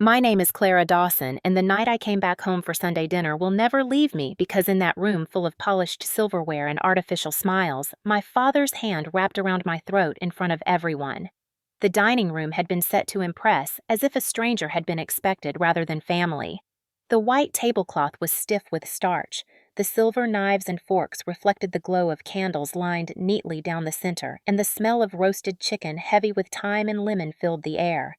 My name is Clara Dawson, and the night I came back home for Sunday dinner will never leave me because in that room full of polished silverware and artificial smiles, my father's hand wrapped around my throat in front of everyone. The dining room had been set to impress, as if a stranger had been expected rather than family. The white tablecloth was stiff with starch. The silver knives and forks reflected the glow of candles lined neatly down the center, and the smell of roasted chicken heavy with thyme and lemon filled the air.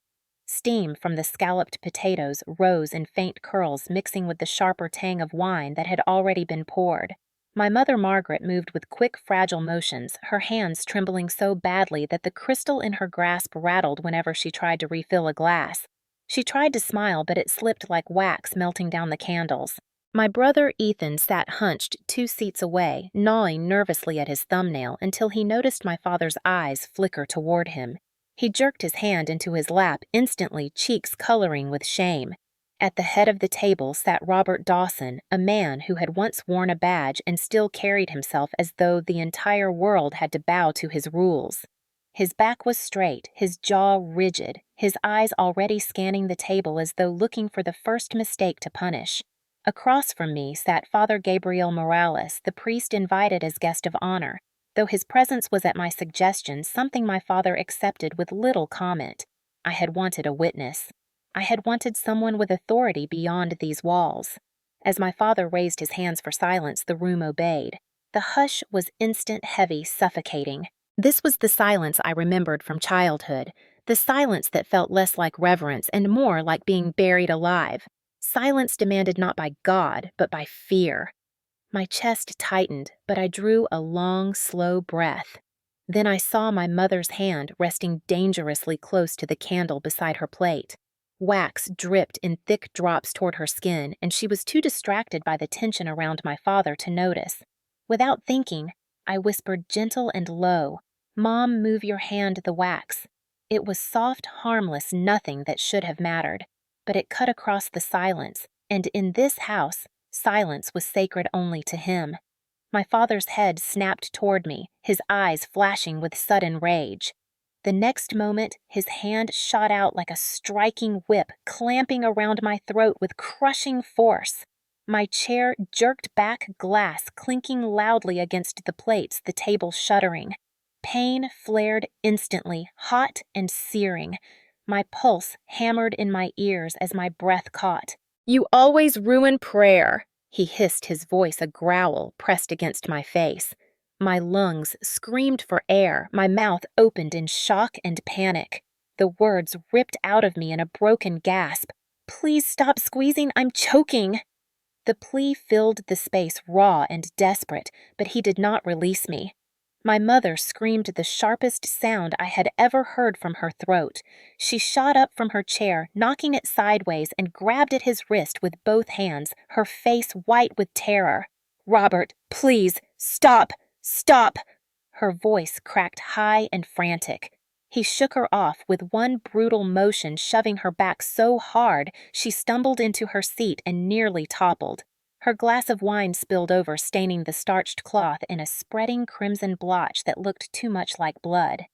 Steam from the scalloped potatoes rose in faint curls mixing with the sharper tang of wine that had already been poured. My mother Margaret moved with quick, fragile motions, her hands trembling so badly that the crystal in her grasp rattled whenever she tried to refill a glass. She tried to smile, but it slipped like wax melting down the candles. My brother Ethan sat hunched 2 seats away, gnawing nervously at his thumbnail until he noticed my father's eyes flicker toward him. He jerked his hand into his lap, instantly, cheeks coloring with shame. At the head of the table sat Robert Dawson, a man who had once worn a badge and still carried himself as though the entire world had to bow to his rules. His back was straight, his jaw rigid, his eyes already scanning the table as though looking for the first mistake to punish. Across from me sat Father Gabriel Morales, the priest invited as guest of honor. Though his presence was at my suggestion something my father accepted with little comment. I had wanted a witness. I had wanted someone with authority beyond these walls. As my father raised his hands for silence, the room obeyed. The hush was instant, heavy, suffocating. This was the silence I remembered from childhood, the silence that felt less like reverence and more like being buried alive. Silence demanded not by God, but by fear. My chest tightened, but I drew a long, slow breath. Then I saw my mother's hand resting dangerously close to the candle beside her plate. Wax dripped in thick drops toward her skin, and she was too distracted by the tension around my father to notice. Without thinking, I whispered gentle and low, "Mom, move your hand the wax." It was soft, harmless nothing that should have mattered, but it cut across the silence, and in this house, silence was sacred only to him. My father's head snapped toward me, his eyes flashing with sudden rage. The next moment, his hand shot out like a striking whip, clamping around my throat with crushing force. My chair jerked back, glass clinking loudly against the plates, the table shuddering. Pain flared instantly, hot and searing. My pulse hammered in my ears as my breath caught. "You always ruin prayer," he hissed, his voice a growl pressed against my face. My lungs screamed for air, my mouth opened in shock and panic. The words ripped out of me in a broken gasp. "Please stop squeezing, I'm choking." The plea filled the space raw and desperate, but he did not release me. My mother screamed the sharpest sound I had ever heard from her throat. She shot up from her chair, knocking it sideways, and grabbed at his wrist with both hands, her face white with terror. "Robert, please, stop! Stop!" Her voice cracked high and frantic. He shook her off with one brutal motion, shoving her back so hard she stumbled into her seat and nearly toppled. Her glass of wine spilled over, staining the starched cloth in a spreading crimson blotch that looked too much like blood.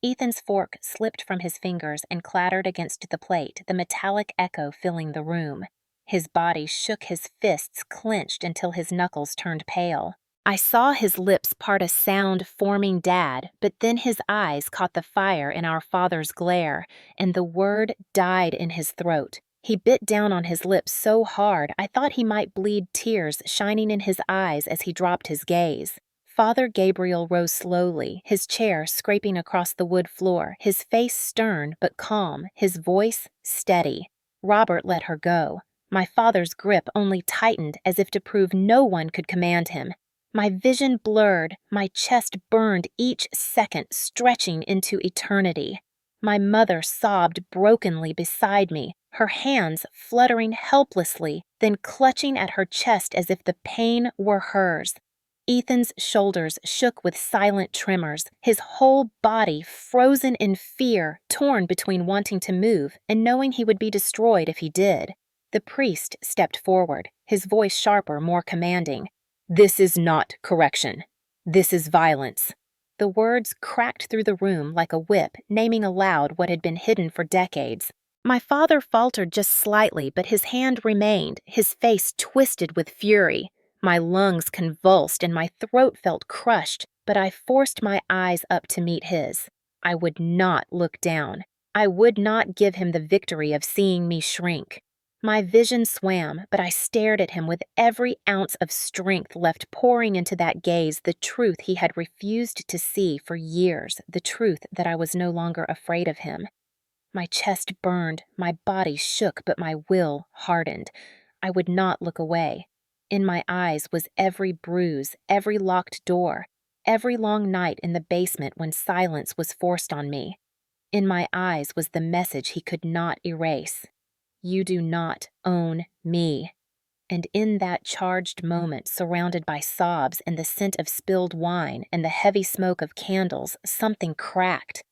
Ethan's fork slipped from his fingers and clattered against the plate, the metallic echo filling the room. His body shook, his fists clenched until his knuckles turned pale. I saw his lips part a sound-forming dad, but then his eyes caught the fire in our father's glare, and the word died in his throat. He bit down on his lips so hard I thought he might bleed, tears shining in his eyes as he dropped his gaze. Father Gabriel rose slowly, his chair scraping across the wood floor, his face stern but calm, his voice steady. Robert let her go. My father's grip only tightened as if to prove no one could command him. My vision blurred, my chest burned each second, stretching into eternity. My mother sobbed brokenly beside me, her hands fluttering helplessly, then clutching at her chest as if the pain were hers. Ethan's shoulders shook with silent tremors, his whole body frozen in fear, torn between wanting to move and knowing he would be destroyed if he did. The priest stepped forward, his voice sharper, more commanding. "This is not correction. This is violence." The words cracked through the room like a whip, naming aloud what had been hidden for decades. My father faltered just slightly, but his hand remained, his face twisted with fury. My lungs convulsed and my throat felt crushed, but I forced my eyes up to meet his. I would not look down. I would not give him the victory of seeing me shrink. My vision swam, but I stared at him with every ounce of strength left pouring into that gaze the truth he had refused to see for years, the truth that I was no longer afraid of him. My chest burned, my body shook, but my will hardened. I would not look away. In my eyes was every bruise, every locked door, every long night in the basement when silence was forced on me. In my eyes was the message he could not erase. You do not own me. And in that charged moment, surrounded by sobs and the scent of spilled wine and the heavy smoke of candles, something cracked.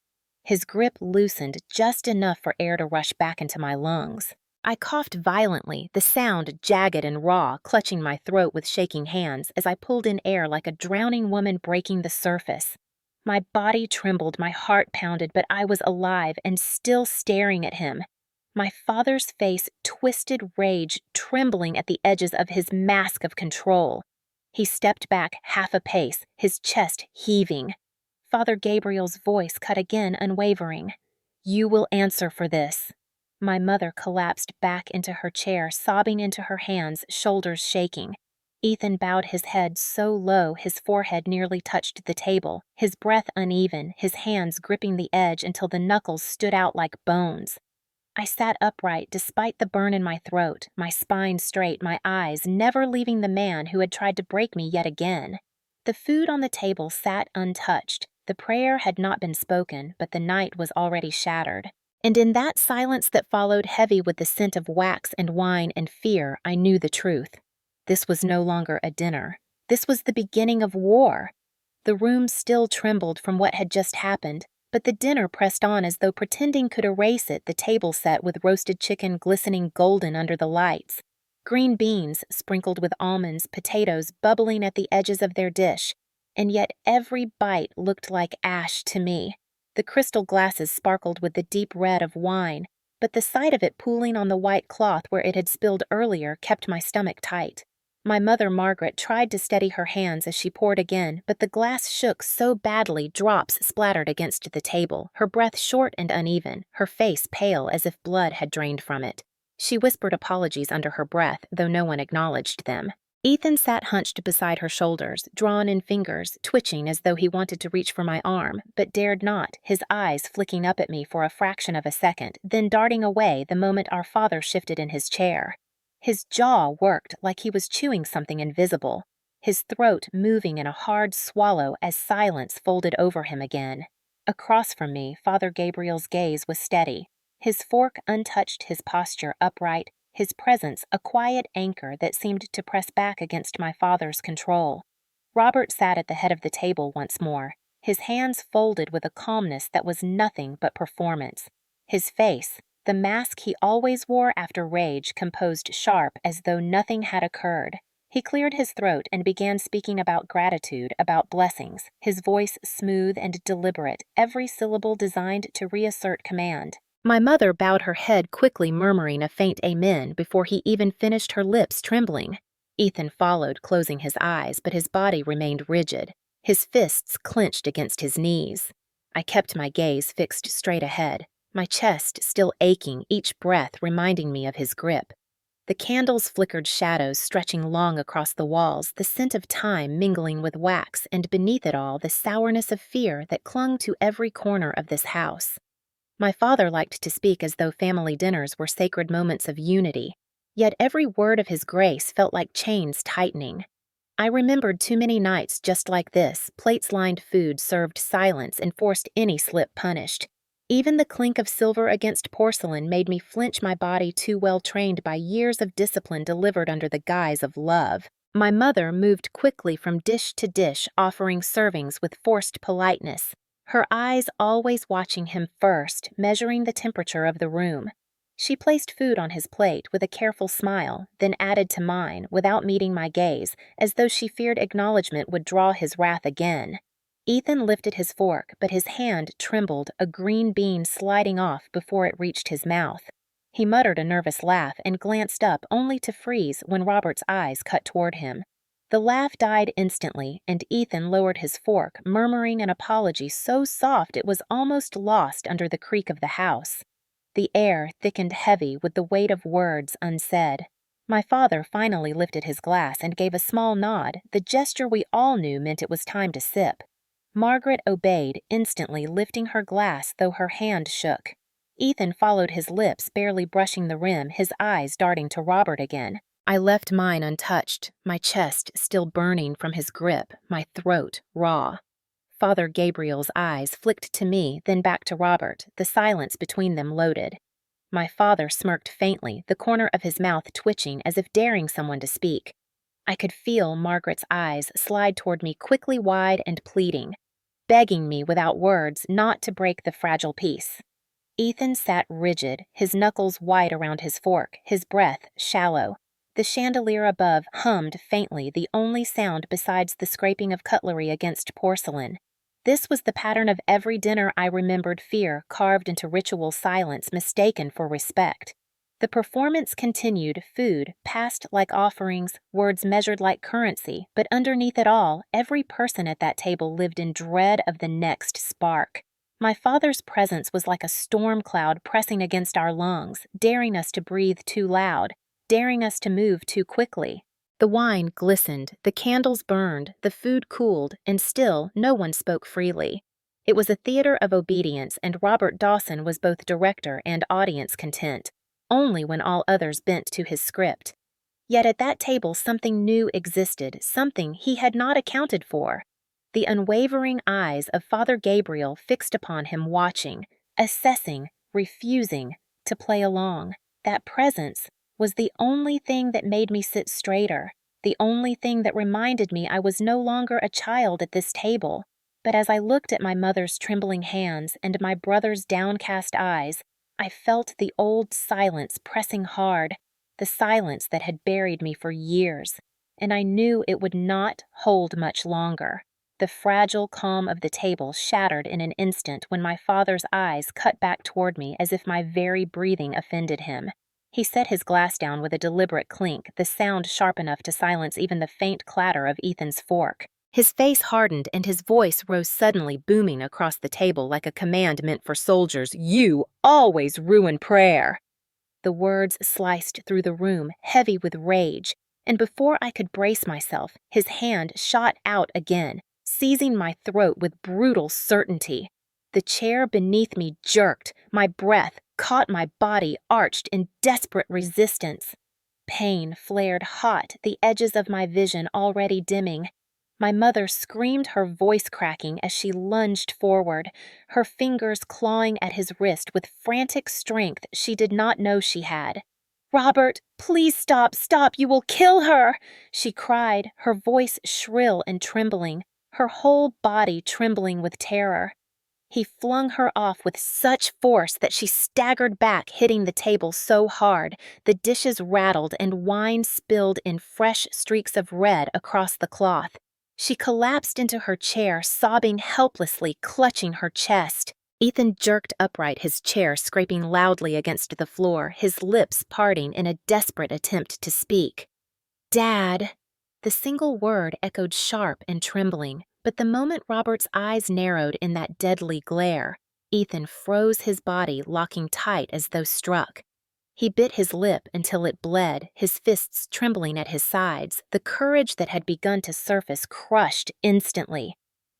His grip loosened just enough for air to rush back into my lungs. I coughed violently, the sound jagged and raw, clutching my throat with shaking hands as I pulled in air like a drowning woman breaking the surface. My body trembled, my heart pounded, but I was alive and still staring at him. My father's face twisted rage, trembling at the edges of his mask of control. He stepped back half a pace, his chest heaving. Father Gabriel's voice cut again, unwavering. You will answer for this. My mother collapsed back into her chair, sobbing into her hands, shoulders shaking. Ethan bowed his head so low his forehead nearly touched the table, his breath uneven, his hands gripping the edge until the knuckles stood out like bones. I sat upright despite the burn in my throat, my spine straight, my eyes never leaving the man who had tried to break me yet again. The food on the table sat untouched. The prayer had not been spoken, but the night was already shattered. And in that silence that followed, heavy with the scent of wax and wine and fear, I knew the truth. This was no longer a dinner. This was the beginning of war. The room still trembled from what had just happened, but the dinner pressed on as though pretending could erase it, the table set with roasted chicken glistening golden under the lights. Green beans sprinkled with almonds, potatoes bubbling at the edges of their dish, and yet every bite looked like ash to me. The crystal glasses sparkled with the deep red of wine, but the sight of it pooling on the white cloth where it had spilled earlier kept my stomach tight. My mother, Margaret, tried to steady her hands as she poured again, but the glass shook so badly drops splattered against the table, her breath short and uneven, her face pale as if blood had drained from it. She whispered apologies under her breath, though no one acknowledged them. Ethan sat hunched beside her shoulders, drawn in fingers, twitching as though he wanted to reach for my arm, but dared not, his eyes flicking up at me for a fraction of a second, then darting away the moment our father shifted in his chair. His jaw worked like he was chewing something invisible, his throat moving in a hard swallow as silence folded over him again. Across from me, Father Gabriel's gaze was steady, his fork untouched, his posture upright, his presence a quiet anchor that seemed to press back against my father's control. Robert sat at the head of the table once more, his hands folded with a calmness that was nothing but performance. His face, the mask he always wore after rage, composed sharp as though nothing had occurred. He cleared his throat and began speaking about gratitude, about blessings, his voice smooth and deliberate, every syllable designed to reassert command. My mother bowed her head quickly, murmuring a faint amen before he even finished, her lips trembling. Ethan followed, closing his eyes, but his body remained rigid, his fists clenched against his knees. I kept my gaze fixed straight ahead, my chest still aching, each breath reminding me of his grip. The candles flickered shadows stretching long across the walls, the scent of time mingling with wax, and beneath it all the sourness of fear that clung to every corner of this house. My father liked to speak as though family dinners were sacred moments of unity, yet every word of his grace felt like chains tightening. I remembered too many nights just like this, plates-lined food served silence and forced any slip punished. Even the clink of silver against porcelain made me flinch, my body too well trained by years of discipline delivered under the guise of love. My mother moved quickly from dish to dish, offering servings with forced politeness, her eyes always watching him first, measuring the temperature of the room. She placed food on his plate with a careful smile, then added to mine without meeting my gaze, as though she feared acknowledgement would draw his wrath again. Ethan lifted his fork, but his hand trembled, a green bean sliding off before it reached his mouth. He muttered a nervous laugh and glanced up only to freeze when Robert's eyes cut toward him. The laugh died instantly, and Ethan lowered his fork, murmuring an apology so soft it was almost lost under the creak of the house. The air thickened heavy with the weight of words unsaid. My father finally lifted his glass and gave a small nod, the gesture we all knew meant it was time to sip. Margaret obeyed, instantly lifting her glass though her hand shook. Ethan followed his lips, barely brushing the rim, his eyes darting to Robert again. I left mine untouched, my chest still burning from his grip, my throat raw. Father Gabriel's eyes flicked to me, then back to Robert, the silence between them loaded. My father smirked faintly, the corner of his mouth twitching as if daring someone to speak. I could feel Margaret's eyes slide toward me quickly wide and pleading, begging me without words not to break the fragile peace. Ethan sat rigid, his knuckles white around his fork, his breath shallow. The chandelier above hummed faintly, the only sound besides the scraping of cutlery against porcelain. This was the pattern of every dinner I remembered, fear carved into ritual silence mistaken for respect. The performance continued, food passed like offerings, words measured like currency, but underneath it all, every person at that table lived in dread of the next spark. My father's presence was like a storm cloud pressing against our lungs, daring us to breathe too loud, daring us to move too quickly. The wine glistened, the candles burned, the food cooled, and still no one spoke freely. It was a theater of obedience, and Robert Dawson was both director and audience content, only when all others bent to his script. Yet at that table something new existed, something he had not accounted for. The unwavering eyes of Father Gabriel fixed upon him, watching, assessing, refusing to play along. That presence was the only thing that made me sit straighter, the only thing that reminded me I was no longer a child at this table. But as I looked at my mother's trembling hands and my brother's downcast eyes, I felt the old silence pressing hard, the silence that had buried me for years, and I knew it would not hold much longer. The fragile calm of the table shattered in an instant when my father's eyes cut back toward me as if my very breathing offended him. He set his glass down with a deliberate clink, the sound sharp enough to silence even the faint clatter of Ethan's fork. His face hardened and his voice rose suddenly, booming across the table like a command meant for soldiers. "You always ruin prayer!" The words sliced through the room, heavy with rage, and before I could brace myself, his hand shot out again, seizing my throat with brutal certainty. The chair beneath me jerked, my breath caught my body arched in desperate resistance. Pain flared hot, the edges of my vision already dimming. My mother screamed, her voice cracking as she lunged forward, her fingers clawing at his wrist with frantic strength she did not know she had. "Robert, please stop, you will kill her!" she cried, her voice shrill and trembling, her whole body trembling with terror. He flung her off with such force that she staggered back, hitting the table so hard, the dishes rattled and wine spilled in fresh streaks of red across the cloth. She collapsed into her chair, sobbing helplessly, clutching her chest. Ethan jerked upright, his chair scraping loudly against the floor, his lips parting in a desperate attempt to speak. "Dad!" The single word echoed sharp and trembling, but the moment Robert's eyes narrowed in that deadly glare, Ethan froze his body, locking tight as though struck. He bit his lip until it bled, his fists trembling at his sides, the courage that had begun to surface crushed instantly.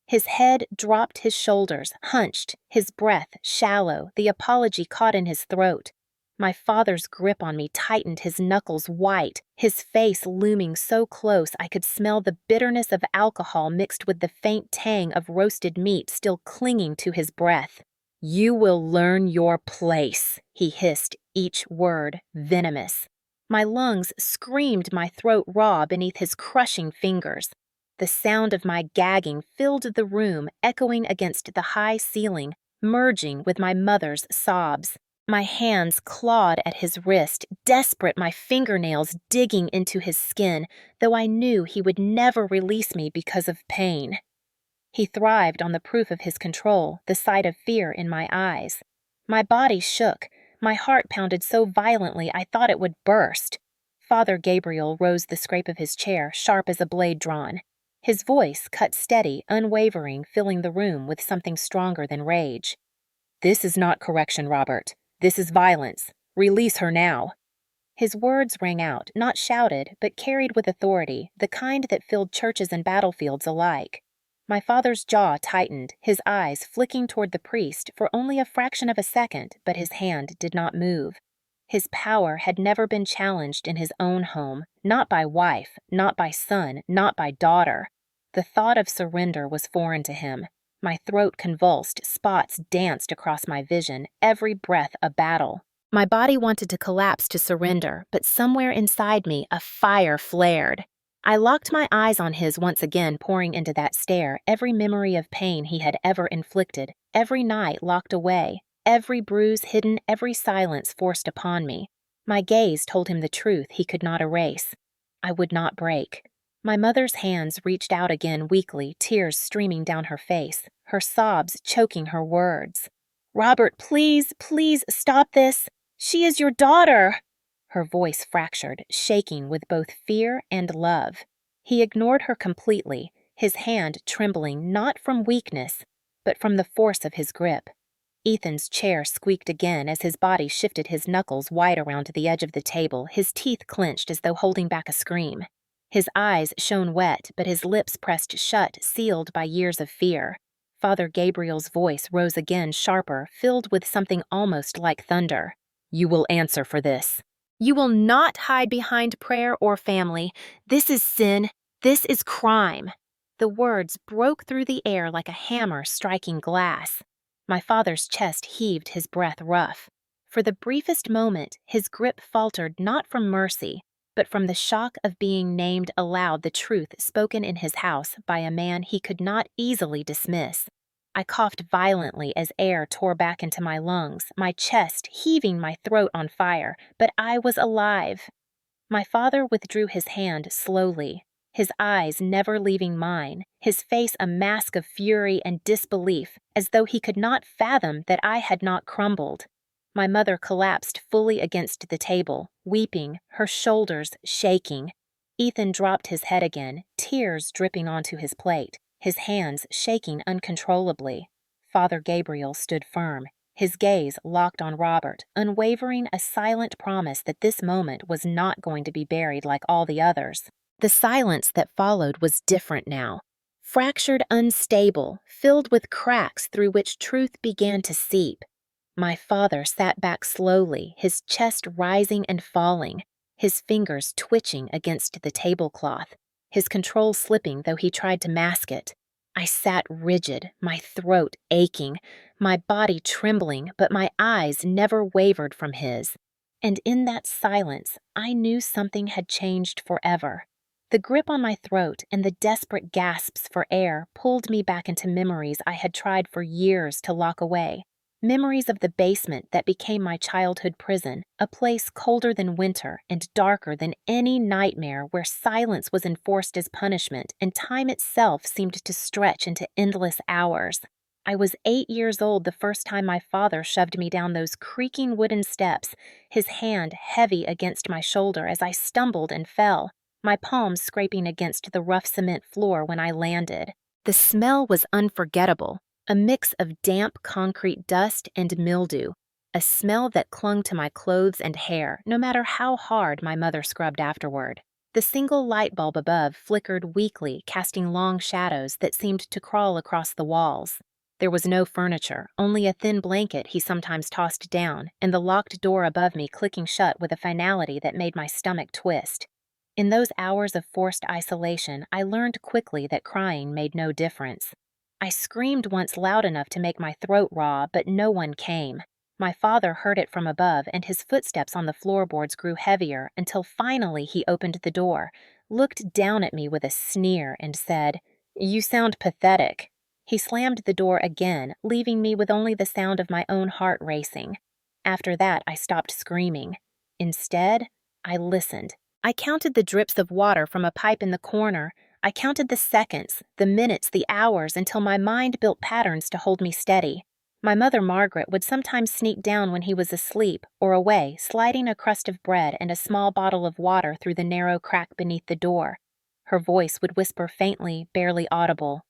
His head dropped his shoulders, hunched, his breath shallow, the apology caught in his throat. My father's grip on me tightened, his knuckles white, his face looming so close I could smell the bitterness of alcohol mixed with the faint tang of roasted meat still clinging to his breath. "You will learn your place," he hissed, each word venomous. My lungs screamed, my throat raw beneath his crushing fingers. The sound of my gagging filled the room, echoing against the high ceiling, merging with my mother's sobs. My hands clawed at his wrist, desperate, my fingernails digging into his skin, though I knew he would never release me because of pain. He thrived on the proof of his control, the sight of fear in my eyes. My body shook, My heart pounded so violently I thought it would burst. Father Gabriel rose the scrape of his chair, sharp as a blade drawn. His voice cut steady, unwavering, filling the room with something stronger than rage. "This is not correction, Robert. This is violence. Release her now." His words rang out, not shouted, but carried with authority, the kind that filled churches and battlefields alike. My father's jaw tightened, his eyes flicking toward the priest for only a fraction of a second, but his hand did not move. His power had never been challenged in his own home, not by wife, not by son, not by daughter. The thought of surrender was foreign to him. My throat convulsed, spots danced across my vision, every breath a battle. My body wanted to collapse to surrender, but somewhere inside me a fire flared. I locked my eyes on his once again, pouring into that stare every memory of pain he had ever inflicted, every night locked away, every bruise hidden, every silence forced upon me. My gaze told him the truth he could not erase. I would not break. My mother's hands reached out again weakly, tears streaming down her face, her sobs choking her words. "Robert, please, please stop this. She is your daughter." Her voice fractured, shaking with both fear and love. He ignored her completely, his hand trembling not from weakness, but from the force of his grip. Ethan's chair squeaked again as his body shifted, his knuckles wide around the edge of the table, his teeth clenched as though holding back a scream. His eyes shone wet, but his lips pressed shut, sealed by years of fear. Father Gabriel's voice rose again, sharper, filled with something almost like thunder. "You will answer for this. You will not hide behind prayer or family. This is sin. This is crime." The words broke through the air like a hammer striking glass. My father's chest heaved, his breath rough. For the briefest moment, his grip faltered not from mercy, but from the shock of being named aloud the truth spoken in his house by a man he could not easily dismiss. I coughed violently as air tore back into my lungs, my chest heaving, my throat on fire, but I was alive. My father withdrew his hand slowly, his eyes never leaving mine, his face a mask of fury and disbelief, as though he could not fathom that I had not crumbled. My mother collapsed fully against the table, weeping, her shoulders shaking. Ethan dropped his head again, tears dripping onto his plate, his hands shaking uncontrollably. Father Gabriel stood firm, his gaze locked on Robert, unwavering, a silent promise that this moment was not going to be buried like all the others. The silence that followed was different now. Fractured, unstable, filled with cracks through which truth began to seep. My father sat back slowly, his chest rising and falling, his fingers twitching against the tablecloth, his control slipping though he tried to mask it. I sat rigid, my throat aching, my body trembling, but my eyes never wavered from his. And in that silence, I knew something had changed forever. The grip on my throat and the desperate gasps for air pulled me back into memories I had tried for years to lock away. Memories of the basement that became my childhood prison, a place colder than winter and darker than any nightmare, where silence was enforced as punishment and time itself seemed to stretch into endless hours. I was 8 years old the first time my father shoved me down those creaking wooden steps, his hand heavy against my shoulder as I stumbled and fell, my palms scraping against the rough cement floor when I landed. The smell was unforgettable. A mix of damp concrete dust and mildew, a smell that clung to my clothes and hair, no matter how hard my mother scrubbed afterward. The single light bulb above flickered weakly, casting long shadows that seemed to crawl across the walls. There was no furniture, only a thin blanket he sometimes tossed down, and the locked door above me clicking shut with a finality that made my stomach twist. In those hours of forced isolation, I learned quickly that crying made no difference. I screamed once loud enough to make my throat raw, but no one came. My father heard it from above, and his footsteps on the floorboards grew heavier until finally he opened the door, looked down at me with a sneer, and said, "You sound pathetic." He slammed the door again, leaving me with only the sound of my own heart racing. After that, I stopped screaming. Instead, I listened. I counted the drips of water from a pipe in the corner. I counted the seconds, the minutes, the hours, until my mind built patterns to hold me steady. My mother Margaret would sometimes sneak down when he was asleep or away, sliding a crust of bread and a small bottle of water through the narrow crack beneath the door. Her voice would whisper faintly, barely audible,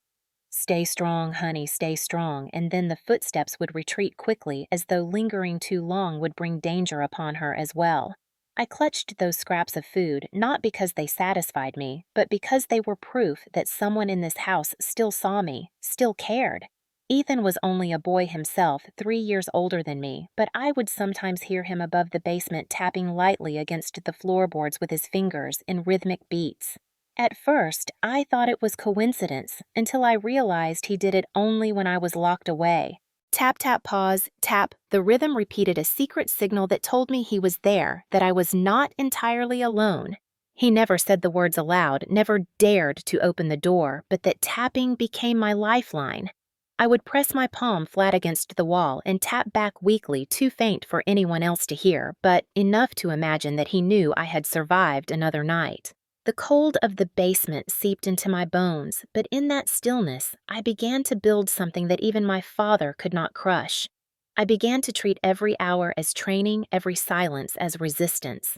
"Stay strong, honey, stay strong," and then the footsteps would retreat quickly as though lingering too long would bring danger upon her as well. I clutched those scraps of food not because they satisfied me, but because they were proof that someone in this house still saw me, still cared. Ethan was only a boy himself, 3 years older than me, but I would sometimes hear him above the basement tapping lightly against the floorboards with his fingers in rhythmic beats. At first, I thought it was coincidence until I realized he did it only when I was locked away. Tap, tap, pause, tap. The rhythm repeated a secret signal that told me he was there, that I was not entirely alone. He never said the words aloud, never dared to open the door, but that tapping became my lifeline. I would press my palm flat against the wall and tap back weakly, too faint for anyone else to hear, but enough to imagine that he knew I had survived another night. The cold of the basement seeped into my bones, but in that stillness, I began to build something that even my father could not crush. I began to treat every hour as training, every silence as resistance.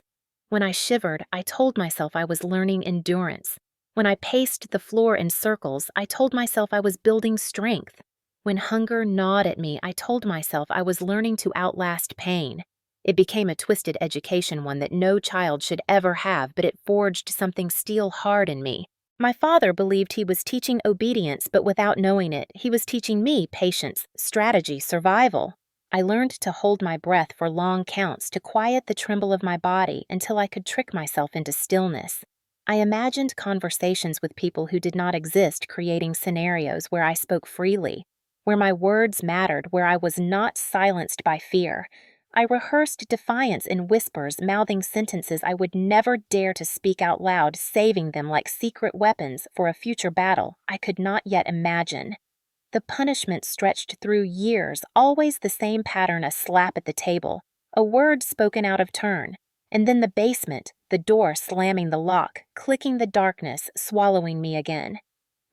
When I shivered, I told myself I was learning endurance. When I paced the floor in circles, I told myself I was building strength. When hunger gnawed at me, I told myself I was learning to outlast pain. It became a twisted education, one that no child should ever have, but it forged something steel hard in me. My father believed he was teaching obedience, but without knowing it, he was teaching me patience, strategy, survival. I learned to hold my breath for long counts, to quiet the tremble of my body until I could trick myself into stillness. I imagined conversations with people who did not exist, creating scenarios where I spoke freely, where my words mattered, where I was not silenced by fear. I rehearsed defiance in whispers, mouthing sentences I would never dare to speak out loud, saving them like secret weapons for a future battle I could not yet imagine. The punishment stretched through years, always the same pattern: a slap at the table, a word spoken out of turn, and then the basement, the door slamming the lock, clicking the darkness, swallowing me again.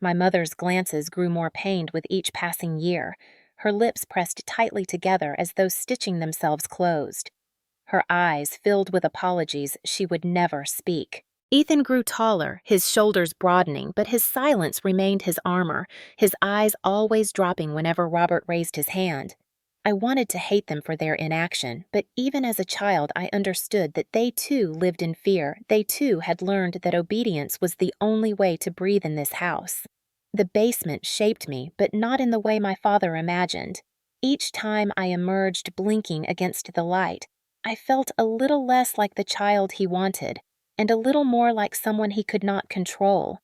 My mother's glances grew more pained with each passing year, her lips pressed tightly together as though stitching themselves closed. Her eyes filled with apologies she would never speak. Ethan grew taller, his shoulders broadening, but his silence remained his armor, his eyes always dropping whenever Robert raised his hand. I wanted to hate them for their inaction, but even as a child I understood that they too lived in fear. They too had learned that obedience was the only way to breathe in this house. The basement shaped me, but not in the way my father imagined. Each time I emerged blinking against the light, I felt a little less like the child he wanted, and a little more like someone he could not control.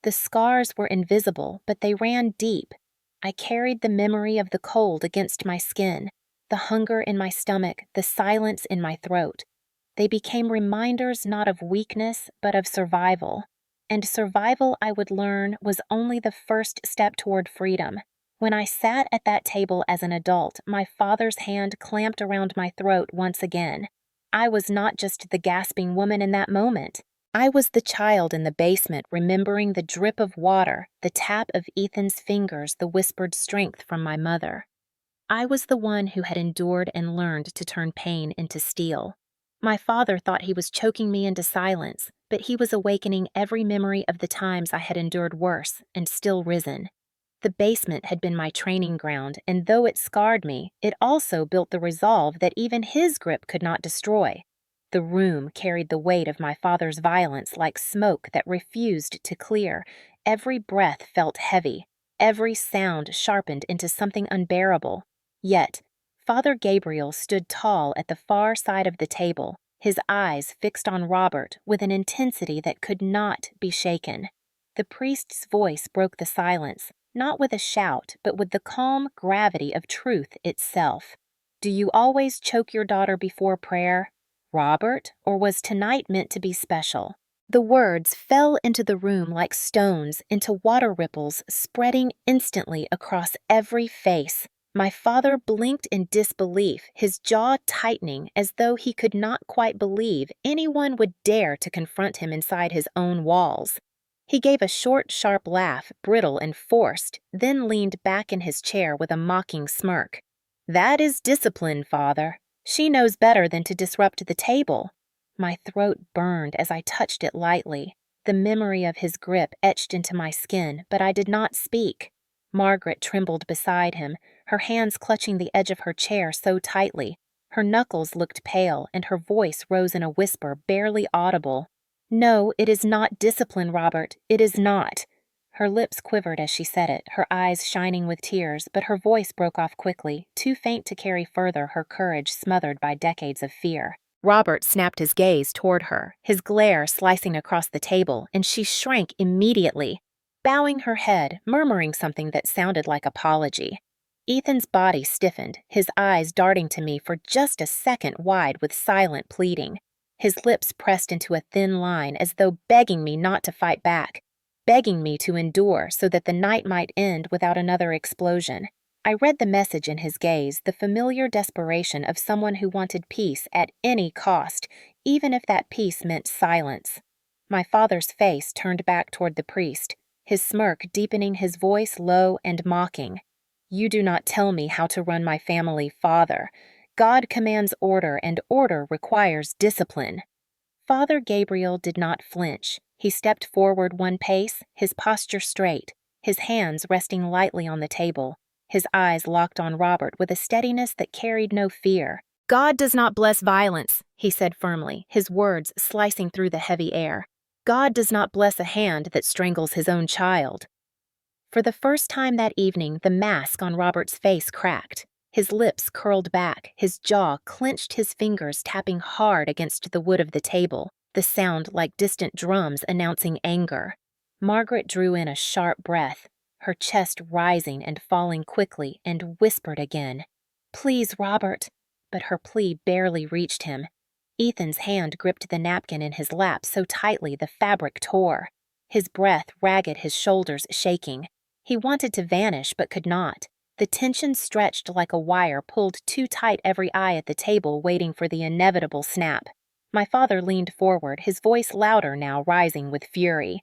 The scars were invisible, but they ran deep. I carried the memory of the cold against my skin, the hunger in my stomach, the silence in my throat. They became reminders not of weakness, but of survival. And survival, I would learn, was only the first step toward freedom. When I sat at that table as an adult, my father's hand clamped around my throat once again. I was not just the gasping woman in that moment. I was the child in the basement, remembering the drip of water, the tap of Ethan's fingers, the whispered strength from my mother. I was the one who had endured and learned to turn pain into steel. My father thought he was choking me into silence, but he was awakening every memory of the times I had endured worse and still risen. The basement had been my training ground, and though it scarred me, it also built the resolve that even his grip could not destroy. The room carried the weight of my father's violence like smoke that refused to clear. Every breath felt heavy, every sound sharpened into something unbearable. Yet, Father Gabriel stood tall at the far side of the table, his eyes fixed on Robert with an intensity that could not be shaken. The priest's voice broke the silence, not with a shout, but with the calm gravity of truth itself. "Do you always choke your daughter before prayer, Robert, or was tonight meant to be special?" The words fell into the room like stones, into water ripples, spreading instantly across every face. My father blinked in disbelief, his jaw tightening as though he could not quite believe anyone would dare to confront him inside his own walls. He gave a short, sharp laugh, brittle and forced, then leaned back in his chair with a mocking smirk. That is discipline, Father. She knows better than to disrupt the table. My throat burned as I touched it lightly. The memory of his grip etched into my skin, but I did not speak. Margaret trembled beside him, her hands clutching the edge of her chair so tightly. Her knuckles looked pale, and her voice rose in a whisper barely audible. No, it is not discipline, Robert. It is not. Her lips quivered as she said it, her eyes shining with tears, but her voice broke off quickly, too faint to carry further her courage smothered by decades of fear. Robert snapped his gaze toward her, his glare slicing across the table, and she shrank immediately, bowing her head, murmuring something that sounded like apology. Ethan's body stiffened, his eyes darting to me for just a second wide with silent pleading. His lips pressed into a thin line as though begging me not to fight back, begging me to endure so that the night might end without another explosion. I read the message in his gaze, the familiar desperation of someone who wanted peace at any cost, even if that peace meant silence. My father's face turned back toward the priest, his smirk deepening, his voice low and mocking. You do not tell me how to run my family, Father. God commands order, and order requires discipline. Father Gabriel did not flinch. He stepped forward one pace, his posture straight, his hands resting lightly on the table, his eyes locked on Robert with a steadiness that carried no fear. God does not bless violence, he said firmly, his words slicing through the heavy air. God does not bless a hand that strangles his own child. For the first time that evening, the mask on Robert's face cracked. His lips curled back, his jaw clenched, his fingers tapping hard against the wood of the table, the sound like distant drums announcing anger. Margaret drew in a sharp breath, her chest rising and falling quickly, and whispered again, Please, Robert. But her plea barely reached him. Ethan's hand gripped the napkin in his lap so tightly the fabric tore. His breath ragged, his shoulders shaking. He wanted to vanish but could not. The tension stretched like a wire pulled too tight, every eye at the table waiting for the inevitable snap. My father leaned forward, his voice louder now, rising with fury.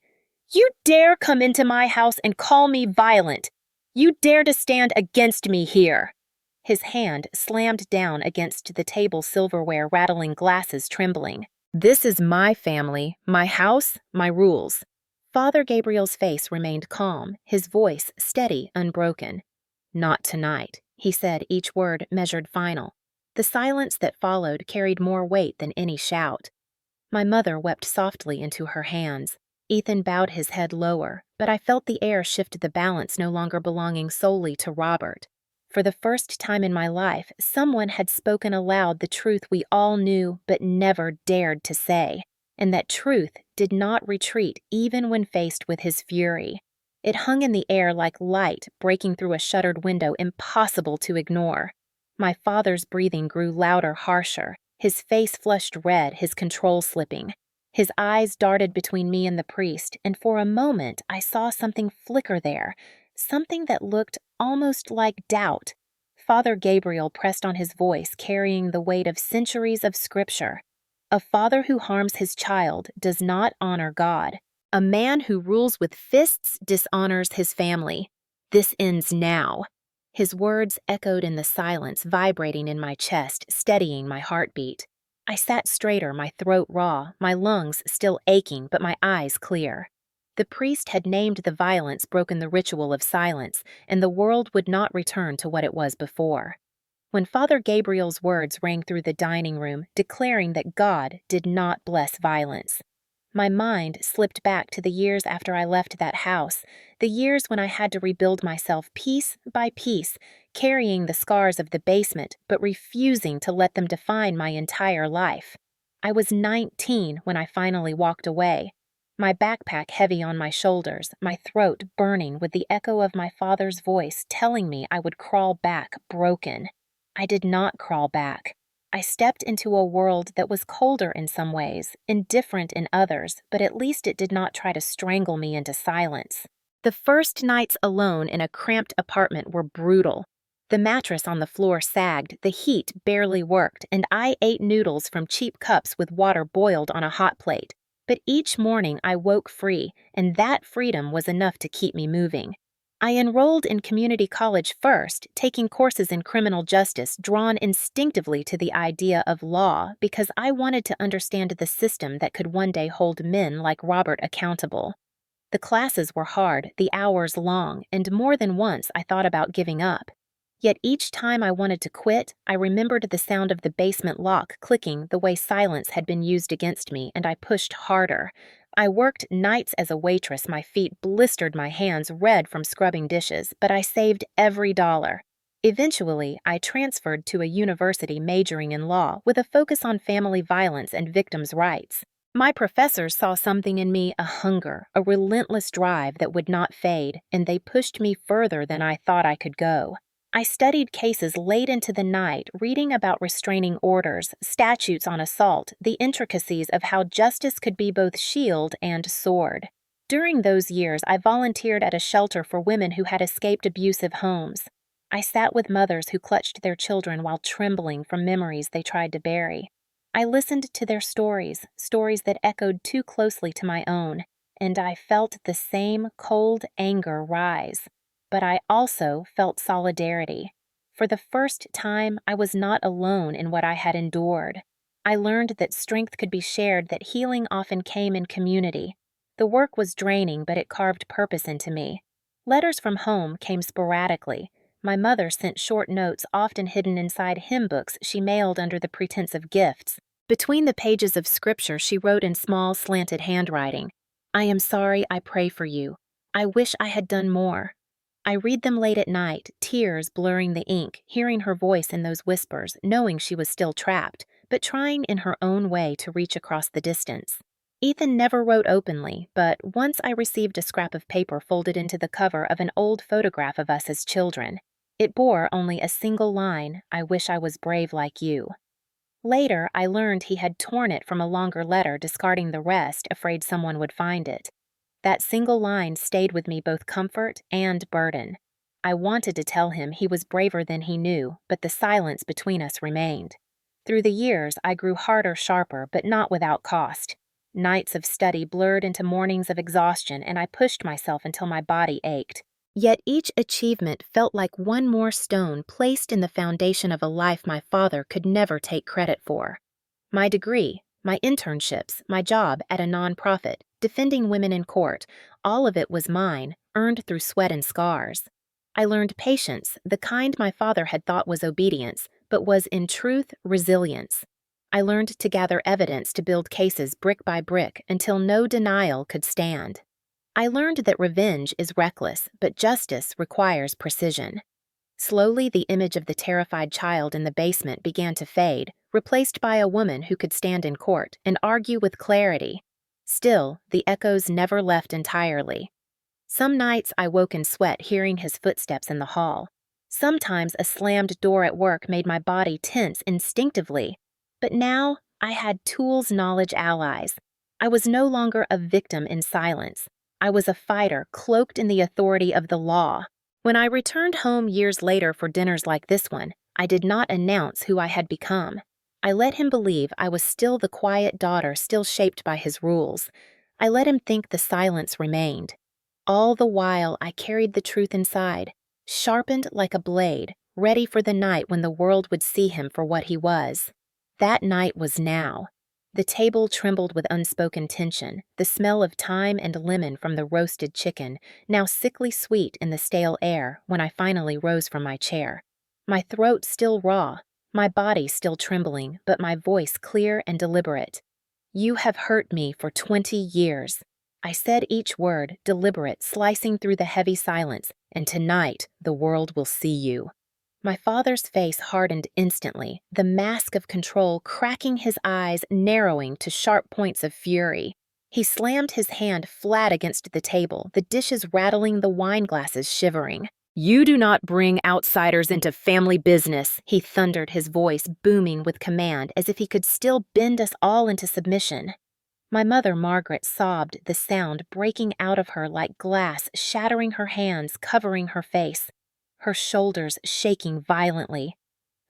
You dare come into my house and call me violent! You dare to stand against me here! His hand slammed down against the table silverware, rattling glasses trembling. This is my family, my house, my rules. Father Gabriel's face remained calm, his voice steady, unbroken. Not tonight, he said, each word measured final. The silence that followed carried more weight than any shout. My mother wept softly into her hands. Ethan bowed his head lower, but I felt the air shift the balance, no longer belonging solely to Robert. For the first time in my life, someone had spoken aloud the truth we all knew but never dared to say, and that truth did not retreat even when faced with his fury. It hung in the air like light breaking through a shuttered window, impossible to ignore. My father's breathing grew louder, harsher, his face flushed red, his control slipping. His eyes darted between me and the priest, and for a moment I saw something flicker there, something that looked almost like doubt. Father Gabriel pressed on his voice, carrying the weight of centuries of scripture. A father who harms his child does not honor God. A man who rules with fists dishonors his family. This ends now. His words echoed in the silence, vibrating in my chest, steadying my heartbeat. I sat straighter, my throat raw, my lungs still aching, but my eyes clear. The priest had named the violence, broken the ritual of silence, and the world would not return to what it was before. When Father Gabriel's words rang through the dining room, declaring that God did not bless violence, my mind slipped back to the years after I left that house, the years when I had to rebuild myself piece by piece, carrying the scars of the basement, but refusing to let them define my entire life. I was 19 when I finally walked away, my backpack heavy on my shoulders, my throat burning with the echo of my father's voice telling me I would crawl back broken. I did not crawl back. I stepped into a world that was colder in some ways, indifferent in others, but at least it did not try to strangle me into silence. The first nights alone in a cramped apartment were brutal. The mattress on the floor sagged, the heat barely worked, and I ate noodles from cheap cups with water boiled on a hot plate. But each morning I woke free, and that freedom was enough to keep me moving. I enrolled in community college first, taking courses in criminal justice drawn instinctively to the idea of law because I wanted to understand the system that could one day hold men like Robert accountable. The classes were hard, the hours long, and more than once I thought about giving up. Yet each time I wanted to quit, I remembered the sound of the basement lock clicking the way silence had been used against me, and I pushed harder. I worked nights as a waitress, my feet blistered, my hands red from scrubbing dishes, but I saved every dollar. Eventually, I transferred to a university majoring in law with a focus on family violence and victims' rights. My professors saw something in me, a hunger, a relentless drive that would not fade, and they pushed me further than I thought I could go. I studied cases late into the night, reading about restraining orders, statutes on assault, the intricacies of how justice could be both shield and sword. During those years, I volunteered at a shelter for women who had escaped abusive homes. I sat with mothers who clutched their children while trembling from memories they tried to bury. I listened to their stories, stories that echoed too closely to my own, and I felt the same cold anger rise. But I also felt solidarity. For the first time, I was not alone in what I had endured. I learned that strength could be shared, that healing often came in community. The work was draining, but it carved purpose into me. Letters from home came sporadically. My mother sent short notes, often hidden inside hymn books she mailed under the pretense of gifts. Between the pages of scripture, she wrote in small, slanted handwriting, "I am sorry, I pray for you. I wish I had done more." I read them late at night, tears blurring the ink, hearing her voice in those whispers, knowing she was still trapped, but trying in her own way to reach across the distance. Ethan never wrote openly, but once I received a scrap of paper folded into the cover of an old photograph of us as children. It bore only a single line, "I wish I was brave like you." Later, I learned he had torn it from a longer letter, discarding the rest, afraid someone would find it. That single line stayed with me, both comfort and burden. I wanted to tell him he was braver than he knew, but the silence between us remained. Through the years, I grew harder, sharper, but not without cost. Nights of study blurred into mornings of exhaustion, and I pushed myself until my body ached. Yet each achievement felt like one more stone placed in the foundation of a life my father could never take credit for. My degree, my internships, my job at a nonprofit, defending women in court, all of it was mine, earned through sweat and scars. I learned patience, the kind my father had thought was obedience, but was in truth resilience. I learned to gather evidence, to build cases brick by brick until no denial could stand. I learned that revenge is reckless, but justice requires precision. Slowly, the image of the terrified child in the basement began to fade, replaced by a woman who could stand in court and argue with clarity. Still, the echoes never left entirely. Some nights I woke in sweat hearing his footsteps in the hall. Sometimes a slammed door at work made my body tense instinctively. But now I had tools, knowledge, allies. I was no longer a victim in silence. I was a fighter, cloaked in the authority of the law. When I returned home years later for dinners like this one, I did not announce who I had become. I let him believe I was still the quiet daughter, still shaped by his rules. I let him think the silence remained. All the while, I carried the truth inside, sharpened like a blade, ready for the night when the world would see him for what he was. That night was now. The table trembled with unspoken tension, the smell of thyme and lemon from the roasted chicken, now sickly sweet in the stale air when I finally rose from my chair. My throat still raw, my body still trembling, but my voice clear and deliberate. "You have hurt me for 20 years. I said each word, deliberate, slicing through the heavy silence, and tonight the world will see you." My father's face hardened instantly, the mask of control cracking his eyes, narrowing to sharp points of fury. He slammed his hand flat against the table, the dishes rattling, the wine glasses shivering. "You do not bring outsiders into family business," he thundered, his voice booming with command as if he could still bend us all into submission. My mother, Margaret, sobbed, the sound breaking out of her like glass, shattering her hands, covering her face, her shoulders shaking violently.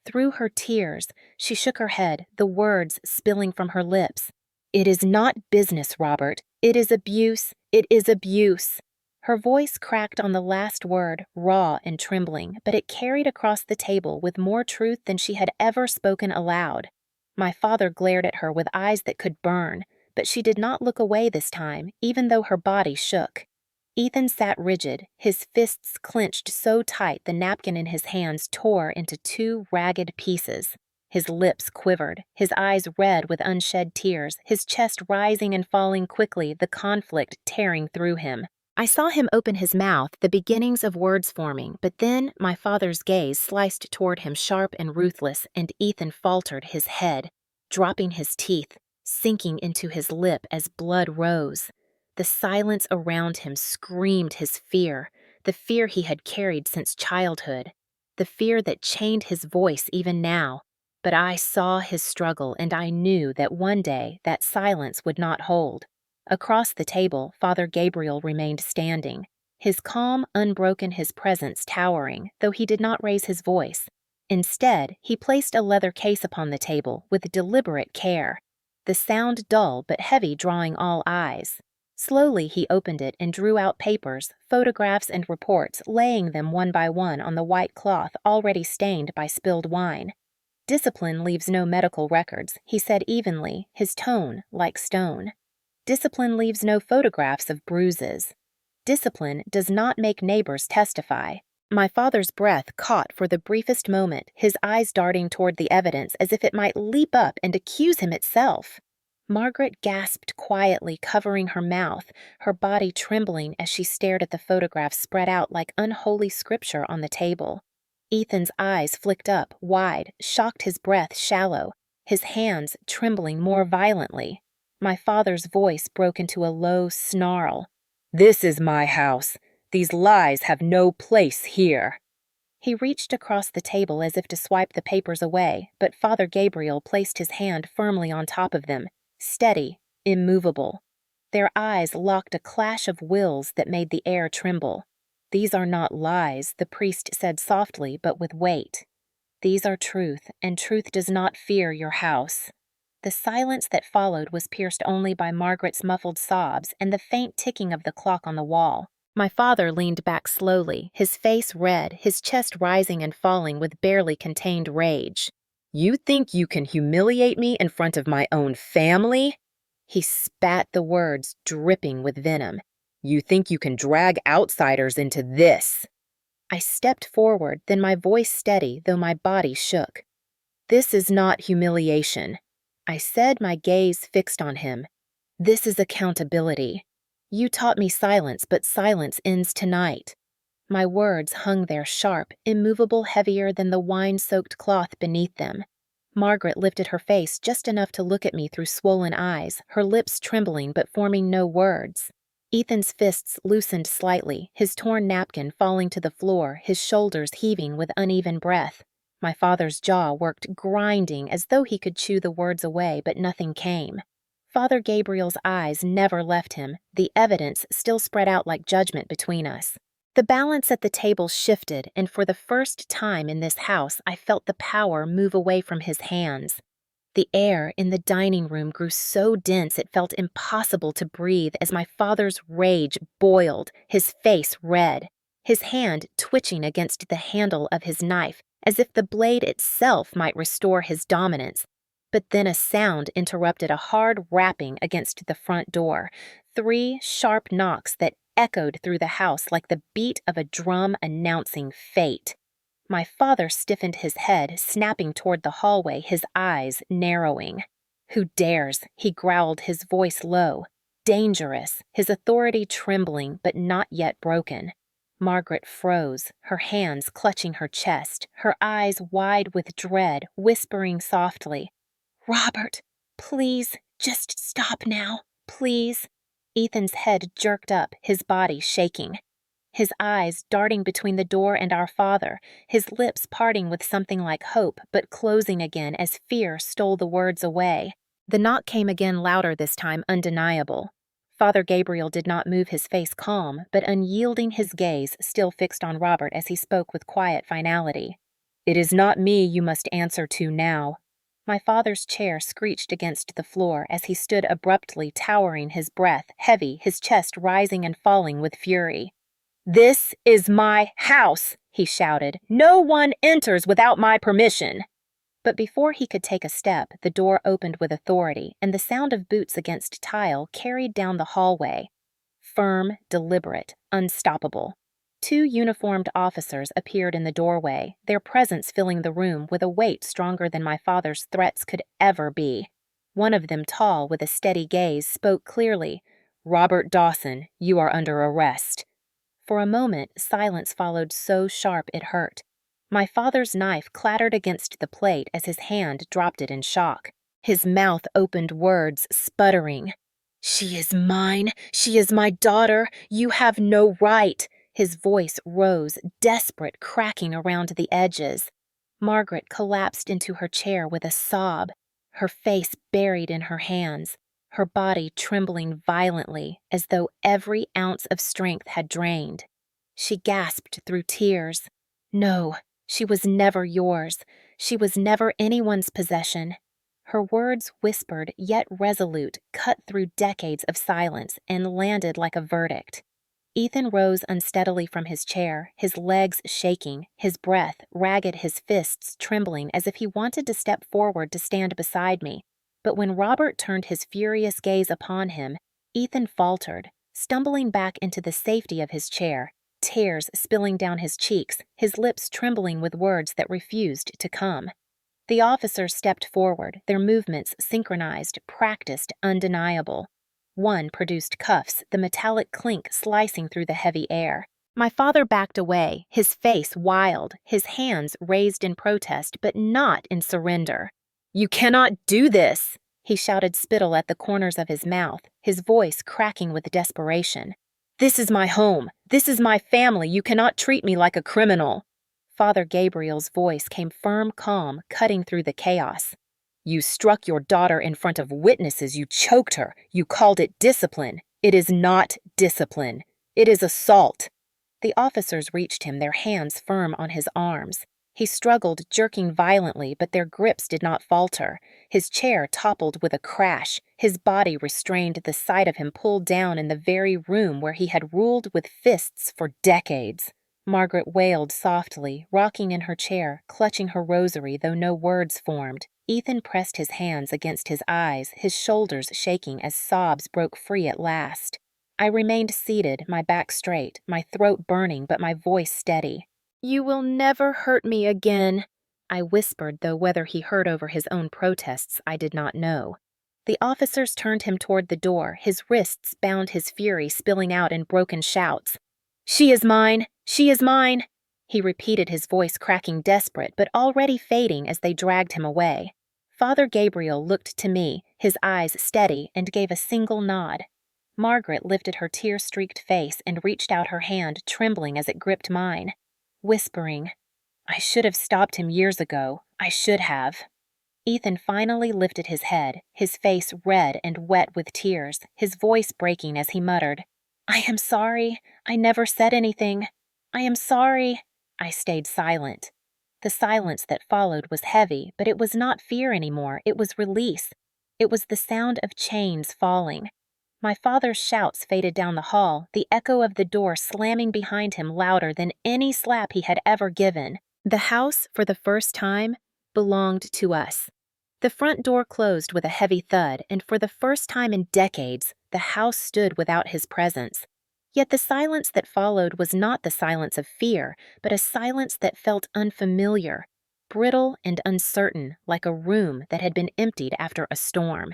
Through her tears, she shook her head, the words spilling from her lips. "It is not business, Robert. It is abuse. It is abuse." Her voice cracked on the last word, raw and trembling, but it carried across the table with more truth than she had ever spoken aloud. My father glared at her with eyes that could burn, but she did not look away this time, even though her body shook. Ethan sat rigid, his fists clenched so tight the napkin in his hands tore into two ragged pieces. His lips quivered, his eyes red with unshed tears, his chest rising and falling quickly, the conflict tearing through him. I saw him open his mouth, the beginnings of words forming, but then my father's gaze sliced toward him sharp and ruthless, and Ethan faltered his head, dropping his teeth, sinking into his lip as blood rose. The silence around him screamed his fear, the fear he had carried since childhood, the fear that chained his voice even now. But I saw his struggle, and I knew that one day that silence would not hold. Across the table, Father Gabriel remained standing, his calm, unbroken, his presence towering, though he did not raise his voice. Instead, he placed a leather case upon the table with deliberate care, the sound dull but heavy, drawing all eyes. Slowly he opened it and drew out papers, photographs, and reports, laying them one by one on the white cloth already stained by spilled wine. "Discipline leaves no medical records," he said evenly, his tone like stone. "Discipline leaves no photographs of bruises. Discipline does not make neighbors testify." My father's breath caught for the briefest moment, his eyes darting toward the evidence as if it might leap up and accuse him itself. Margaret gasped quietly, covering her mouth, her body trembling as she stared at the photographs spread out like unholy scripture on the table. Ethan's eyes flicked up, wide, shocked, his breath shallow, his hands trembling more violently. My father's voice broke into a low snarl. "This is my house. These lies have no place here." He reached across the table as if to swipe the papers away, but Father Gabriel placed his hand firmly on top of them, steady, immovable. Their eyes locked, a clash of wills that made the air tremble. "These are not lies," the priest said softly but with weight. "These are truth, and truth does not fear your house." The silence that followed was pierced only by Margaret's muffled sobs and the faint ticking of the clock on the wall. My father leaned back slowly, his face red, his chest rising and falling with barely contained rage. "You think you can humiliate me in front of my own family?" He spat the words, dripping with venom. "You think you can drag outsiders into this?" I stepped forward, then my voice steady, though my body shook. "This is not humiliation," I said, my gaze fixed on him. "This is accountability. You taught me silence, but silence ends tonight." My words hung there sharp, immovable, heavier than the wine-soaked cloth beneath them. Margaret lifted her face just enough to look at me through swollen eyes, her lips trembling but forming no words. Ethan's fists loosened slightly, his torn napkin falling to the floor, his shoulders heaving with uneven breath. My father's jaw worked, grinding as though he could chew the words away, but nothing came. Father Gabriel's eyes never left him, the evidence still spread out like judgment between us. The balance at the table shifted, and for the first time in this house I felt the power move away from his hands. The air in the dining room grew so dense it felt impossible to breathe as my father's rage boiled, his face red, his hand twitching against the handle of his knife, as if the blade itself might restore his dominance. But then a sound interrupted, a hard rapping against the front door, 3 sharp knocks that echoed through the house like the beat of a drum announcing fate. My father stiffened his head, snapping toward the hallway, his eyes narrowing. "Who dares?" he growled, his voice low. Dangerous, his authority trembling but not yet broken. Margaret froze, her hands clutching her chest, her eyes wide with dread, whispering softly, "Robert, please, just stop now, please." Ethan's head jerked up, his body shaking. His eyes darting between the door and our father, his lips parting with something like hope, but closing again as fear stole the words away. The knock came again, louder this time, undeniable. Father Gabriel did not move, his face calm, but unyielding, his gaze still fixed on Robert as he spoke with quiet finality. "It is not me you must answer to now. My father's chair screeched against the floor as he stood abruptly, towering, his breath heavy, his chest rising and falling with fury. "This is my house," he shouted. "No one enters without my permission." But before he could take a step, the door opened with authority, and the sound of boots against tile carried down the hallway. Firm, deliberate, unstoppable. Two uniformed officers appeared in the doorway, their presence filling the room with a weight stronger than my father's threats could ever be. One of them, tall, with a steady gaze, spoke clearly. "Robert Dawson, you are under arrest." For a moment, silence followed so sharp it hurt. My father's knife clattered against the plate as his hand dropped it in shock. His mouth opened words, sputtering. "She is mine. She is my daughter. You have no right." His voice rose, desperate, cracking around the edges. Margaret collapsed into her chair with a sob, her face buried in her hands, her body trembling violently as though every ounce of strength had drained. She gasped through tears. "No, she was never yours. She was never anyone's possession." Her words, whispered yet resolute, cut through decades of silence and landed like a verdict. Ethan rose unsteadily from his chair, his legs shaking, his breath ragged, his fists trembling as if he wanted to step forward to stand beside me. But when Robert turned his furious gaze upon him, Ethan faltered, stumbling back into the safety of his chair, tears spilling down his cheeks, his lips trembling with words that refused to come. The officers stepped forward, their movements synchronized, practiced, undeniable. One produced cuffs, the metallic clink slicing through the heavy air. My father backed away, his face wild, his hands raised in protest, but not in surrender. "You cannot do this!" He shouted spittle at the corners of his mouth, his voice cracking with desperation. "This is my home. This is my family. You cannot treat me like a criminal." Father Gabriel's voice came firm, calm, cutting through the chaos. "You struck your daughter in front of witnesses. You choked her. You called it discipline. It is not discipline. It is assault." The officers reached him, their hands firm on his arms. He struggled, jerking violently, but their grips did not falter. His chair toppled with a crash, his body restrained, the sight of him pulled down in the very room where he had ruled with fists for decades. Margaret wailed softly, rocking in her chair, clutching her rosary, though no words formed. Ethan pressed his hands against his eyes, his shoulders shaking as sobs broke free at last. I remained seated, my back straight, my throat burning but my voice steady. "You will never hurt me again," I whispered, though whether he heard over his own protests I did not know. The officers turned him toward the door, his wrists bound, his fury spilling out in broken shouts. "She is mine! She is mine!" He repeated, his voice cracking, desperate, but already fading as they dragged him away. Father Gabriel looked to me, his eyes steady, and gave a single nod. Margaret lifted her tear-streaked face and reached out her hand, trembling as it gripped mine, whispering, "I should have stopped him years ago. I should have." Ethan finally lifted his head, his face red and wet with tears, his voice breaking as he muttered, "I am sorry. I never said anything. I am sorry." I stayed silent. The silence that followed was heavy, but it was not fear anymore. It was release. It was the sound of chains falling. My father's shouts faded down the hall, the echo of the door slamming behind him louder than any slap he had ever given. The house, for the first time, belonged to us. The front door closed with a heavy thud, and for the first time in decades, the house stood without his presence. Yet the silence that followed was not the silence of fear, but a silence that felt unfamiliar, brittle and uncertain, like a room that had been emptied after a storm.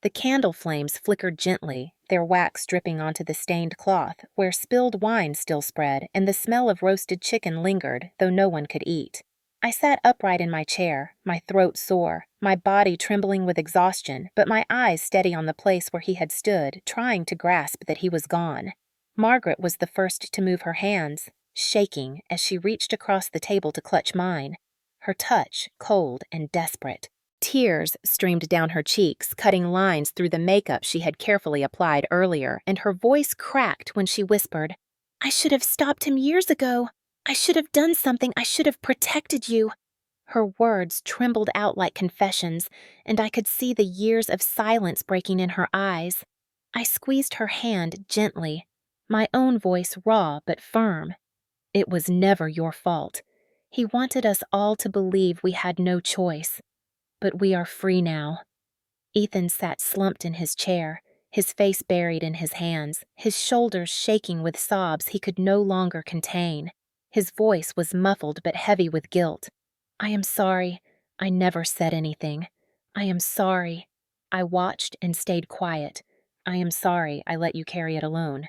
The candle flames flickered gently, their wax dripping onto the stained cloth, where spilled wine still spread, and the smell of roasted chicken lingered, though no one could eat. I sat upright in my chair, my throat sore, my body trembling with exhaustion, but my eyes steady on the place where he had stood, trying to grasp that he was gone. Margaret was the first to move her hands, shaking as she reached across the table to clutch mine, her touch cold and desperate. Tears streamed down her cheeks, cutting lines through the makeup she had carefully applied earlier, and her voice cracked when she whispered, "I should have stopped him years ago. I should have done something. I should have protected you." Her words trembled out like confessions, and I could see the years of silence breaking in her eyes. I squeezed her hand gently, my own voice raw but firm. It was never your fault. He wanted us all to believe we had no choice. But we are free now. Ethan sat slumped in his chair, his face buried in his hands, his shoulders shaking with sobs he could no longer contain. His voice was muffled but heavy with guilt. I am sorry. I never said anything. I am sorry. I watched and stayed quiet. I am sorry I let you carry it alone.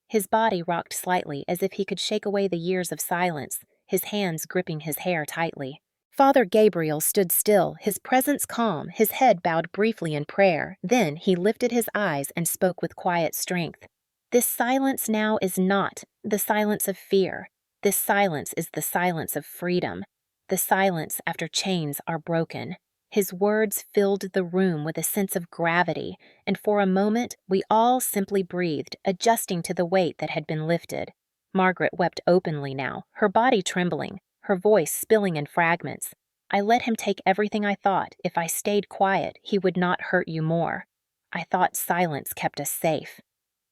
His body rocked slightly as if he could shake away the years of silence, his hands gripping his hair tightly. Father Gabriel stood still, his presence calm, his head bowed briefly in prayer. Then he lifted his eyes and spoke with quiet strength. This silence now is not the silence of fear. This silence is the silence of freedom. The silence after chains are broken. His words filled the room with a sense of gravity, and for a moment we all simply breathed, adjusting to the weight that had been lifted. Margaret wept openly now, her body trembling, her voice spilling in fragments. I let him take everything I thought. If I stayed quiet, he would not hurt you more. I thought silence kept us safe.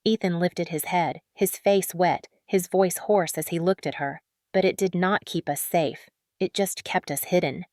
Ethan lifted his head, his face wet, his voice hoarse as he looked at her. But it did not keep us safe. It just kept us hidden.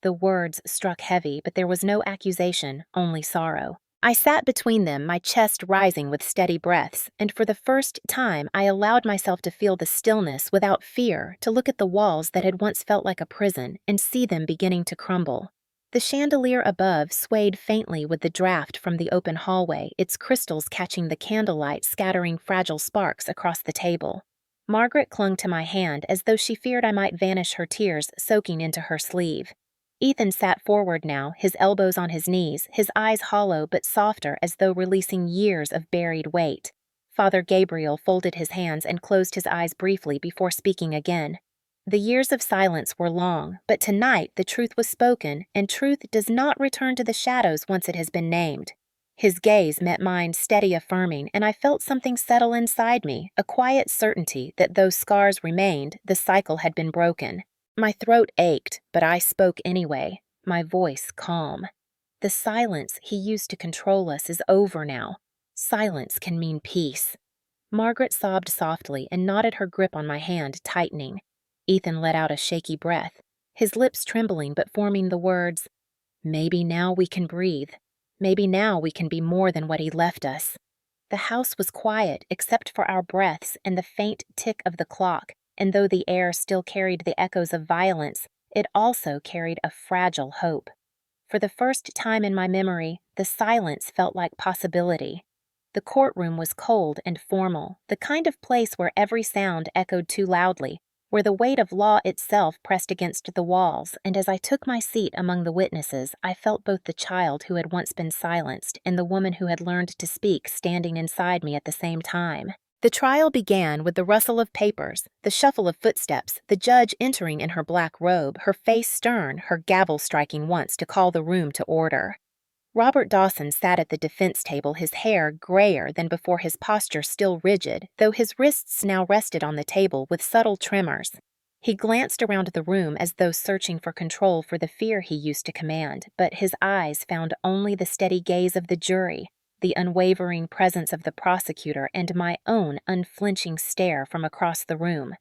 The words struck heavy, but there was no accusation, only sorrow. I sat between them, my chest rising with steady breaths, and for the first time I allowed myself to feel the stillness without fear, to look at the walls that had once felt like a prison and see them beginning to crumble. The chandelier above swayed faintly with the draft from the open hallway, its crystals catching the candlelight, scattering fragile sparks across the table. Margaret clung to my hand as though she feared I might vanish, her tears soaking into her sleeve. Ethan sat forward now, his elbows on his knees, his eyes hollow but softer as though releasing years of buried weight. Father Gabriel folded his hands and closed his eyes briefly before speaking again. The years of silence were long, but tonight the truth was spoken, and truth does not return to the shadows once it has been named. His gaze met mine, steady, affirming, and I felt something settle inside me, a quiet certainty that though scars remained, the cycle had been broken. My throat ached, but I spoke anyway, my voice calm. The silence he used to control us is over now. Silence can mean peace. Margaret sobbed softly and nodded, her grip on my hand tightening. Ethan let out a shaky breath, his lips trembling but forming the words, "Maybe now we can breathe. Maybe now we can be more than what he left us." The house was quiet except for our breaths and the faint tick of the clock. And though the air still carried the echoes of violence, it also carried a fragile hope. For the first time in my memory, the silence felt like possibility. The courtroom was cold and formal, the kind of place where every sound echoed too loudly, where the weight of law itself pressed against the walls, and as I took my seat among the witnesses, I felt both the child who had once been silenced and the woman who had learned to speak standing inside me at the same time. The trial began with the rustle of papers, the shuffle of footsteps, the judge entering in her black robe, her face stern, her gavel striking once to call the room to order. Robert Dawson sat at the defense table, his hair grayer than before, his posture still rigid, though his wrists now rested on the table with subtle tremors. He glanced around the room as though searching for control for the fear he used to command, but his eyes found only the steady gaze of the jury, the unwavering presence of the prosecutor, and my own unflinching stare from across the room.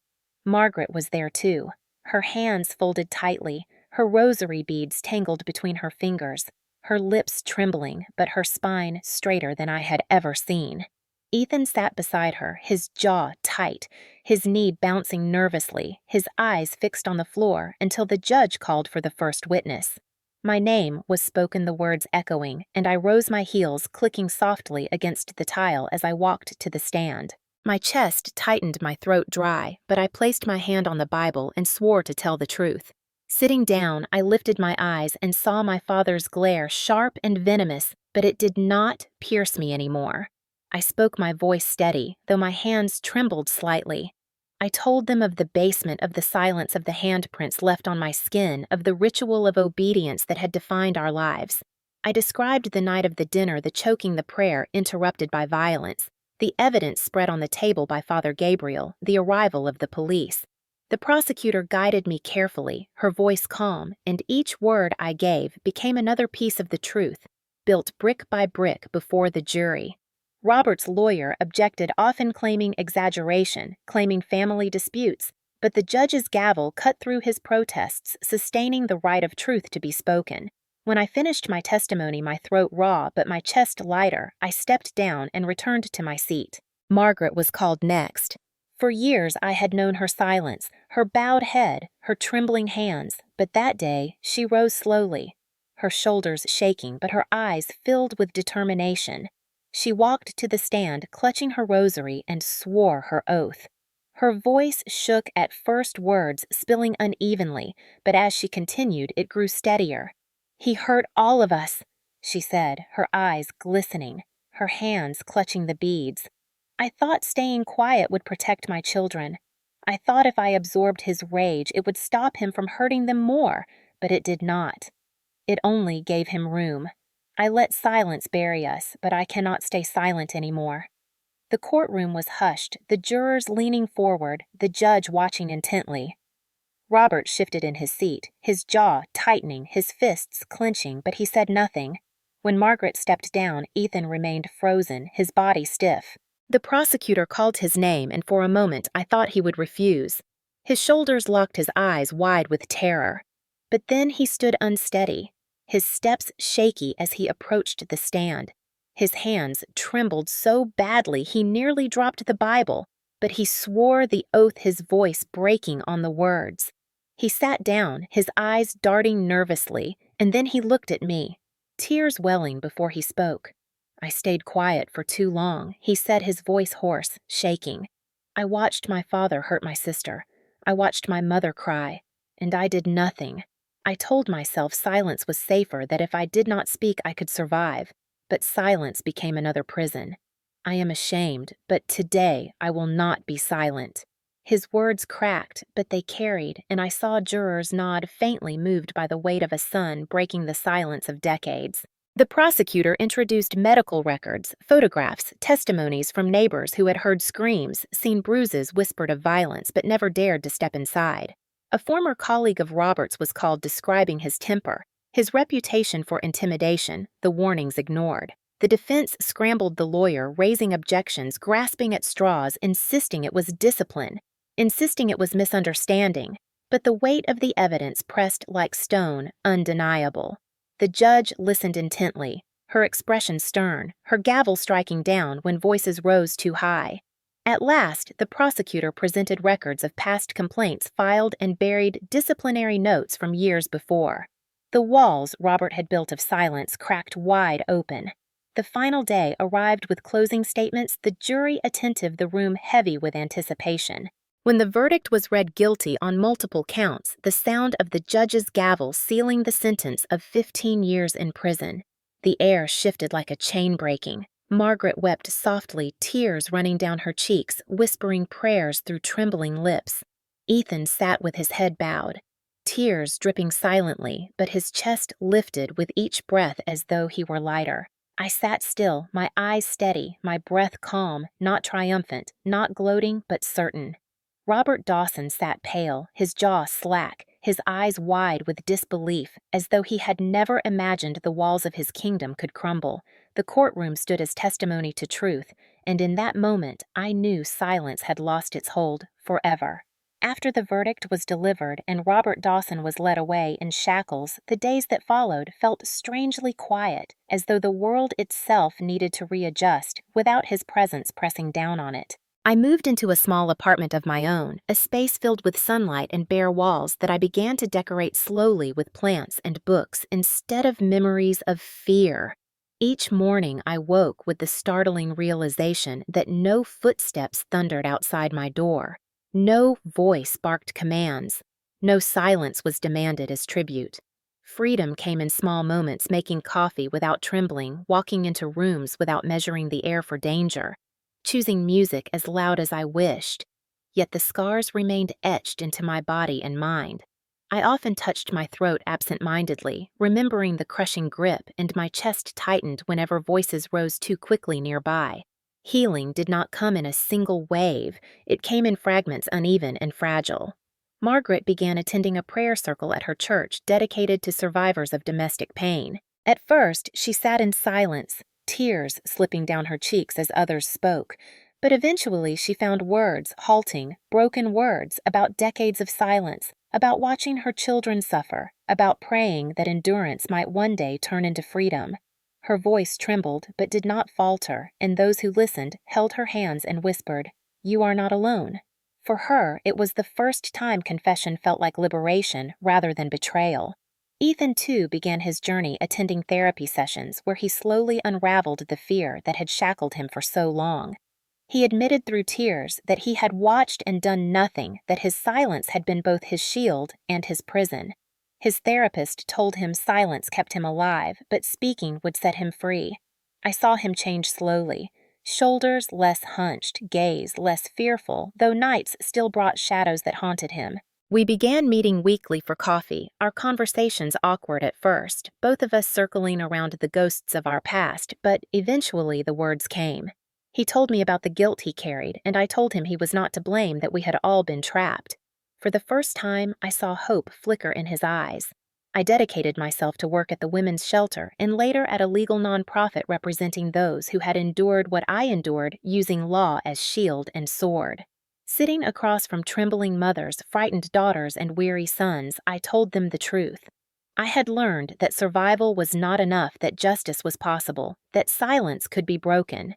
Margaret was there too, her hands folded tightly, her rosary beads tangled between her fingers, her lips trembling, but her spine straighter than I had ever seen. Ethan sat beside her, his jaw tight, his knee bouncing nervously, his eyes fixed on the floor until the judge called for the first witness. My name was spoken, the words echoing, and I rose, my heels clicking softly against the tile as I walked to the stand. My chest tightened, my throat dry, but I placed my hand on the Bible and swore to tell the truth. Sitting down, I lifted my eyes and saw my father's glare, sharp and venomous, but it did not pierce me anymore. I spoke, my voice steady, though my hands trembled slightly. I told them of the basement, of the silence of the handprints left on my skin, of the ritual of obedience that had defined our lives. I described the night of the dinner, the choking, the prayer interrupted by violence, the evidence spread on the table by Father Gabriel, the arrival of the police. The prosecutor guided me carefully, her voice calm, and each word I gave became another piece of the truth, built brick by brick before the jury. Robert's lawyer objected, often claiming exaggeration, claiming family disputes, but the judge's gavel cut through his protests, sustaining the right of truth to be spoken. When I finished my testimony, my throat raw but my chest lighter, I stepped down and returned to my seat. Margaret was called next. For years I had known her silence, her bowed head, her trembling hands, but that day she rose slowly, her shoulders shaking but her eyes filled with determination. She walked to the stand, clutching her rosary, and swore her oath. Her voice shook at first, words spilling unevenly, but as she continued, it grew steadier. "He hurt all of us," she said, her eyes glistening, her hands clutching the beads. "I thought staying quiet would protect my children. I thought if I absorbed his rage, it would stop him from hurting them more, but it did not. It only gave him room. I let silence bury us, but I cannot stay silent anymore." The courtroom was hushed, the jurors leaning forward, the judge watching intently. Robert shifted in his seat, his jaw tightening, his fists clenching, but he said nothing. When Margaret stepped down, Ethan remained frozen, his body stiff. The prosecutor called his name, and for a moment I thought he would refuse. His shoulders locked, his eyes wide with terror. But then he stood unsteady, his steps shaky as he approached the stand. His hands trembled so badly he nearly dropped the Bible, but he swore the oath, his voice breaking on the words. He sat down, his eyes darting nervously, and then he looked at me, tears welling before he spoke. "I stayed quiet for too long," he said, his voice hoarse, shaking. "I watched my father hurt my sister. I watched my mother cry, and I did nothing. I told myself silence was safer, that if I did not speak I could survive, but silence became another prison. I am ashamed, but today I will not be silent." His words cracked, but they carried, and I saw jurors nod faintly, moved by the weight of a son breaking the silence of decades. The prosecutor introduced medical records, photographs, testimonies from neighbors who had heard screams, seen bruises, whispered of violence, but never dared to step inside. A former colleague of Robert's was called, describing his temper, his reputation for intimidation, the warnings ignored. The defense scrambled the lawyer, raising objections, grasping at straws, insisting it was discipline, insisting it was misunderstanding. But the weight of the evidence pressed like stone, undeniable. The judge listened intently, her expression stern, her gavel striking down when voices rose too high. At last, the prosecutor presented records of past complaints filed and buried, disciplinary notes from years before. The walls Robert had built of silence cracked wide open. The final day arrived with closing statements, the jury attentive, the room heavy with anticipation. When the verdict was read guilty on multiple counts, the sound of the judge's gavel sealing the sentence of 15 years in prison. The air shifted like a chain breaking. Margaret wept softly, tears running down her cheeks, whispering prayers through trembling lips. Ethan sat with his head bowed, tears dripping silently, but his chest lifted with each breath as though he were lighter. I sat still, my eyes steady, my breath calm, not triumphant, not gloating, but certain. Robert Dawson sat pale, his jaw slack, his eyes wide with disbelief, as though he had never imagined the walls of his kingdom could crumble. The courtroom stood as testimony to truth, and in that moment I knew silence had lost its hold forever. After the verdict was delivered and Robert Dawson was led away in shackles, the days that followed felt strangely quiet, as though the world itself needed to readjust without his presence pressing down on it. I moved into a small apartment of my own, a space filled with sunlight and bare walls that I began to decorate slowly with plants and books instead of memories of fear. Each morning I woke with the startling realization that no footsteps thundered outside my door, no voice barked commands, no silence was demanded as tribute. Freedom came in small moments, making coffee without trembling, walking into rooms without measuring the air for danger, choosing music as loud as I wished, yet the scars remained etched into my body and mind. I often touched my throat absent-mindedly, remembering the crushing grip, and my chest tightened whenever voices rose too quickly nearby. Healing did not come in a single wave, it came in fragments, uneven and fragile. Margaret began attending a prayer circle at her church dedicated to survivors of domestic pain. At first, she sat in silence, tears slipping down her cheeks as others spoke, but eventually she found words, halting, broken words about decades of silence, about watching her children suffer, about praying that endurance might one day turn into freedom. Her voice trembled but did not falter, and those who listened held her hands and whispered, "You are not alone." For her, it was the first time confession felt like liberation rather than betrayal. Ethan, too, began his journey attending therapy sessions where he slowly unraveled the fear that had shackled him for so long. He admitted through tears that he had watched and done nothing, that his silence had been both his shield and his prison. His therapist told him silence kept him alive, but speaking would set him free. I saw him change slowly. Shoulders less hunched, gaze less fearful, though nights still brought shadows that haunted him. We began meeting weekly for coffee, our conversations awkward at first, both of us circling around the ghosts of our past, but eventually the words came. He told me about the guilt he carried, and I told him he was not to blame, that we had all been trapped. For the first time, I saw hope flicker in his eyes. I dedicated myself to work at the women's shelter and later at a legal nonprofit representing those who had endured what I endured using law as shield and sword. Sitting across from trembling mothers, frightened daughters, and weary sons, I told them the truth. I had learned that survival was not enough, that justice was possible, that silence could be broken.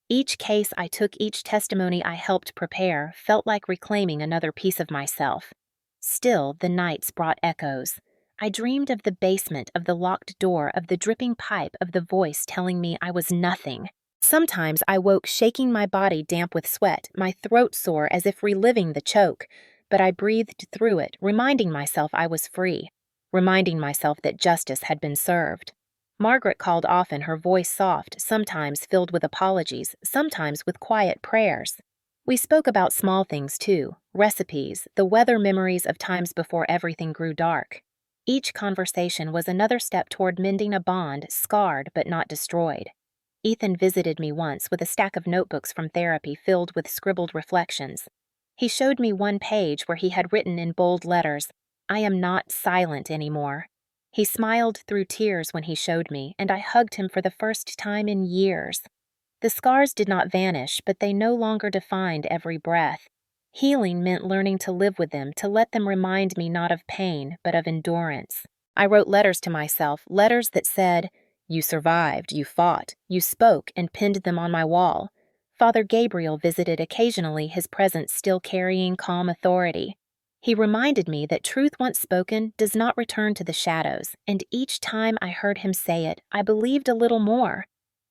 Each case I took, each testimony I helped prepare, felt like reclaiming another piece of myself. Still, the nights brought echoes. I dreamed of the basement, of the locked door, of the dripping pipe, of the voice telling me I was nothing. Sometimes I woke shaking, my body damp with sweat, my throat sore as if reliving the choke, but I breathed through it, reminding myself I was free, reminding myself that justice had been served. Margaret called often, her voice soft, sometimes filled with apologies, sometimes with quiet prayers. We spoke about small things too, recipes, the weather, memories of times before everything grew dark. Each conversation was another step toward mending a bond, scarred but not destroyed. Ethan visited me once with a stack of notebooks from therapy filled with scribbled reflections. He showed me one page where he had written in bold letters, "I am not silent anymore." He smiled through tears when he showed me, and I hugged him for the first time in years. The scars did not vanish, but they no longer defined every breath. Healing meant learning to live with them, to let them remind me not of pain, but of endurance. I wrote letters to myself, letters that said, "You survived, you fought, you spoke," and pinned them on my wall. Father Gabriel visited occasionally, his presence still carrying calm authority. He reminded me that truth once spoken does not return to the shadows, and each time I heard him say it, I believed a little more.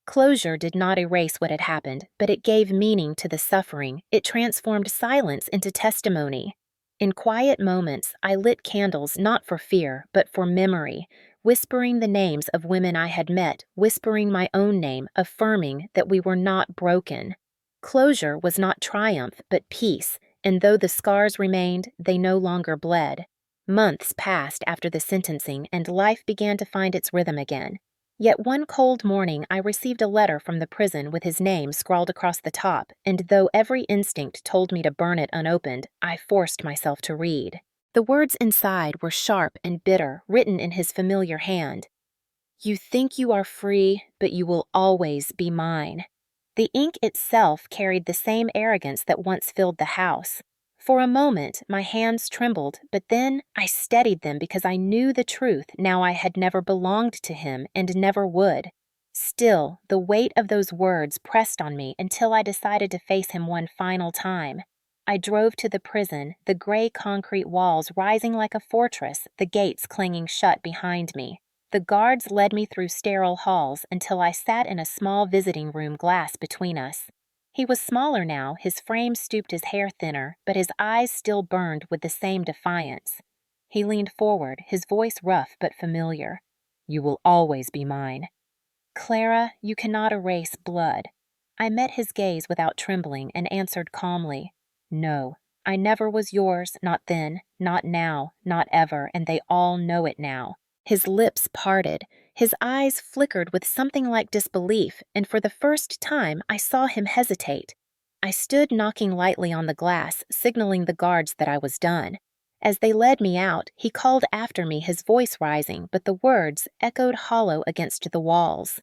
Closure did not erase what had happened, but it gave meaning to the suffering. It transformed silence into testimony. In quiet moments, I lit candles not for fear, but for memory, whispering the names of women I had met, whispering my own name, affirming that we were not broken. Closure was not triumph, but peace, and though the scars remained, they no longer bled. Months passed after the sentencing, and life began to find its rhythm again. Yet one cold morning I received a letter from the prison with his name scrawled across the top, and though every instinct told me to burn it unopened, I forced myself to read. The words inside were sharp and bitter, written in his familiar hand. "You think you are free, but you will always be mine." The ink itself carried the same arrogance that once filled the house. For a moment, my hands trembled, but then I steadied them because I knew the truth now. I had never belonged to him and never would. Still, the weight of those words pressed on me until I decided to face him one final time. I drove to the prison, the gray concrete walls rising like a fortress, the gates clanging shut behind me. The guards led me through sterile halls until I sat in a small visiting room, glass between us. He was smaller now, his frame stooped, his hair thinner, but his eyes still burned with the same defiance. He leaned forward, his voice rough but familiar. "You will always be mine." "Clara, you cannot erase blood." I met his gaze without trembling and answered calmly, "No, I never was yours, not then, not now, not ever, and they all know it now." His lips parted, his eyes flickered with something like disbelief, and for the first time I saw him hesitate. I stood knocking lightly on the glass, signaling the guards that I was done. As they led me out, he called after me, his voice rising, but the words echoed hollow against the walls.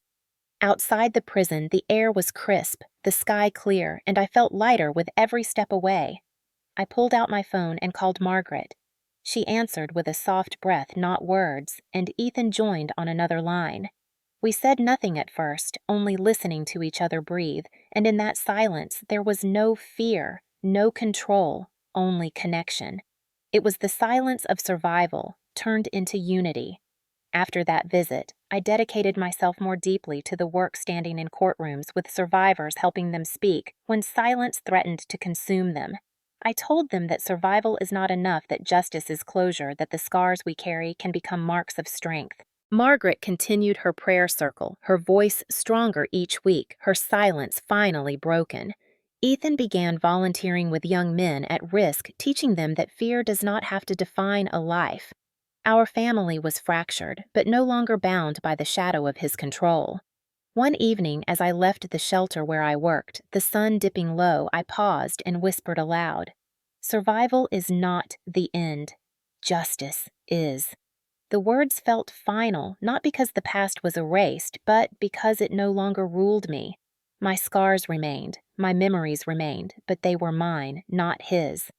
Outside the prison, the air was crisp, the sky clear, and I felt lighter with every step away. I pulled out my phone and called Margaret. She answered with a soft breath, not words, and Ethan joined on another line. We said nothing at first, only listening to each other breathe, and in that silence there was no fear, no control, only connection. It was the silence of survival, turned into unity. After that visit, I dedicated myself more deeply to the work standing in courtrooms with survivors helping them speak when silence threatened to consume them. I told them that survival is not enough, that justice is closure, that the scars we carry can become marks of strength. Margaret continued her prayer circle, her voice stronger each week, her silence finally broken. Ethan began volunteering with young men at risk, teaching them that fear does not have to define a life. Our family was fractured, but no longer bound by the shadow of his control. One evening, as I left the shelter where I worked, the sun dipping low, I paused and whispered aloud, "Survival is not the end. Justice is." The words felt final, not because the past was erased, but because it no longer ruled me. My scars remained, my memories remained, but they were mine, not his.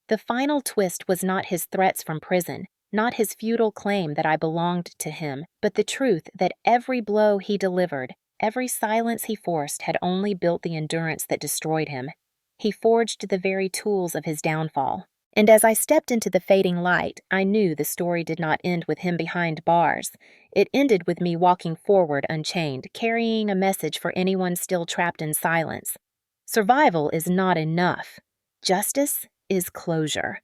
The final twist was not his threats from prison, not his futile claim that I belonged to him, but the truth that every blow he delivered, every silence he forced had only built the endurance that destroyed him. He forged the very tools of his downfall. And as I stepped into the fading light, I knew the story did not end with him behind bars. It ended with me walking forward unchained, carrying a message for anyone still trapped in silence. Survival is not enough. Justice is closure.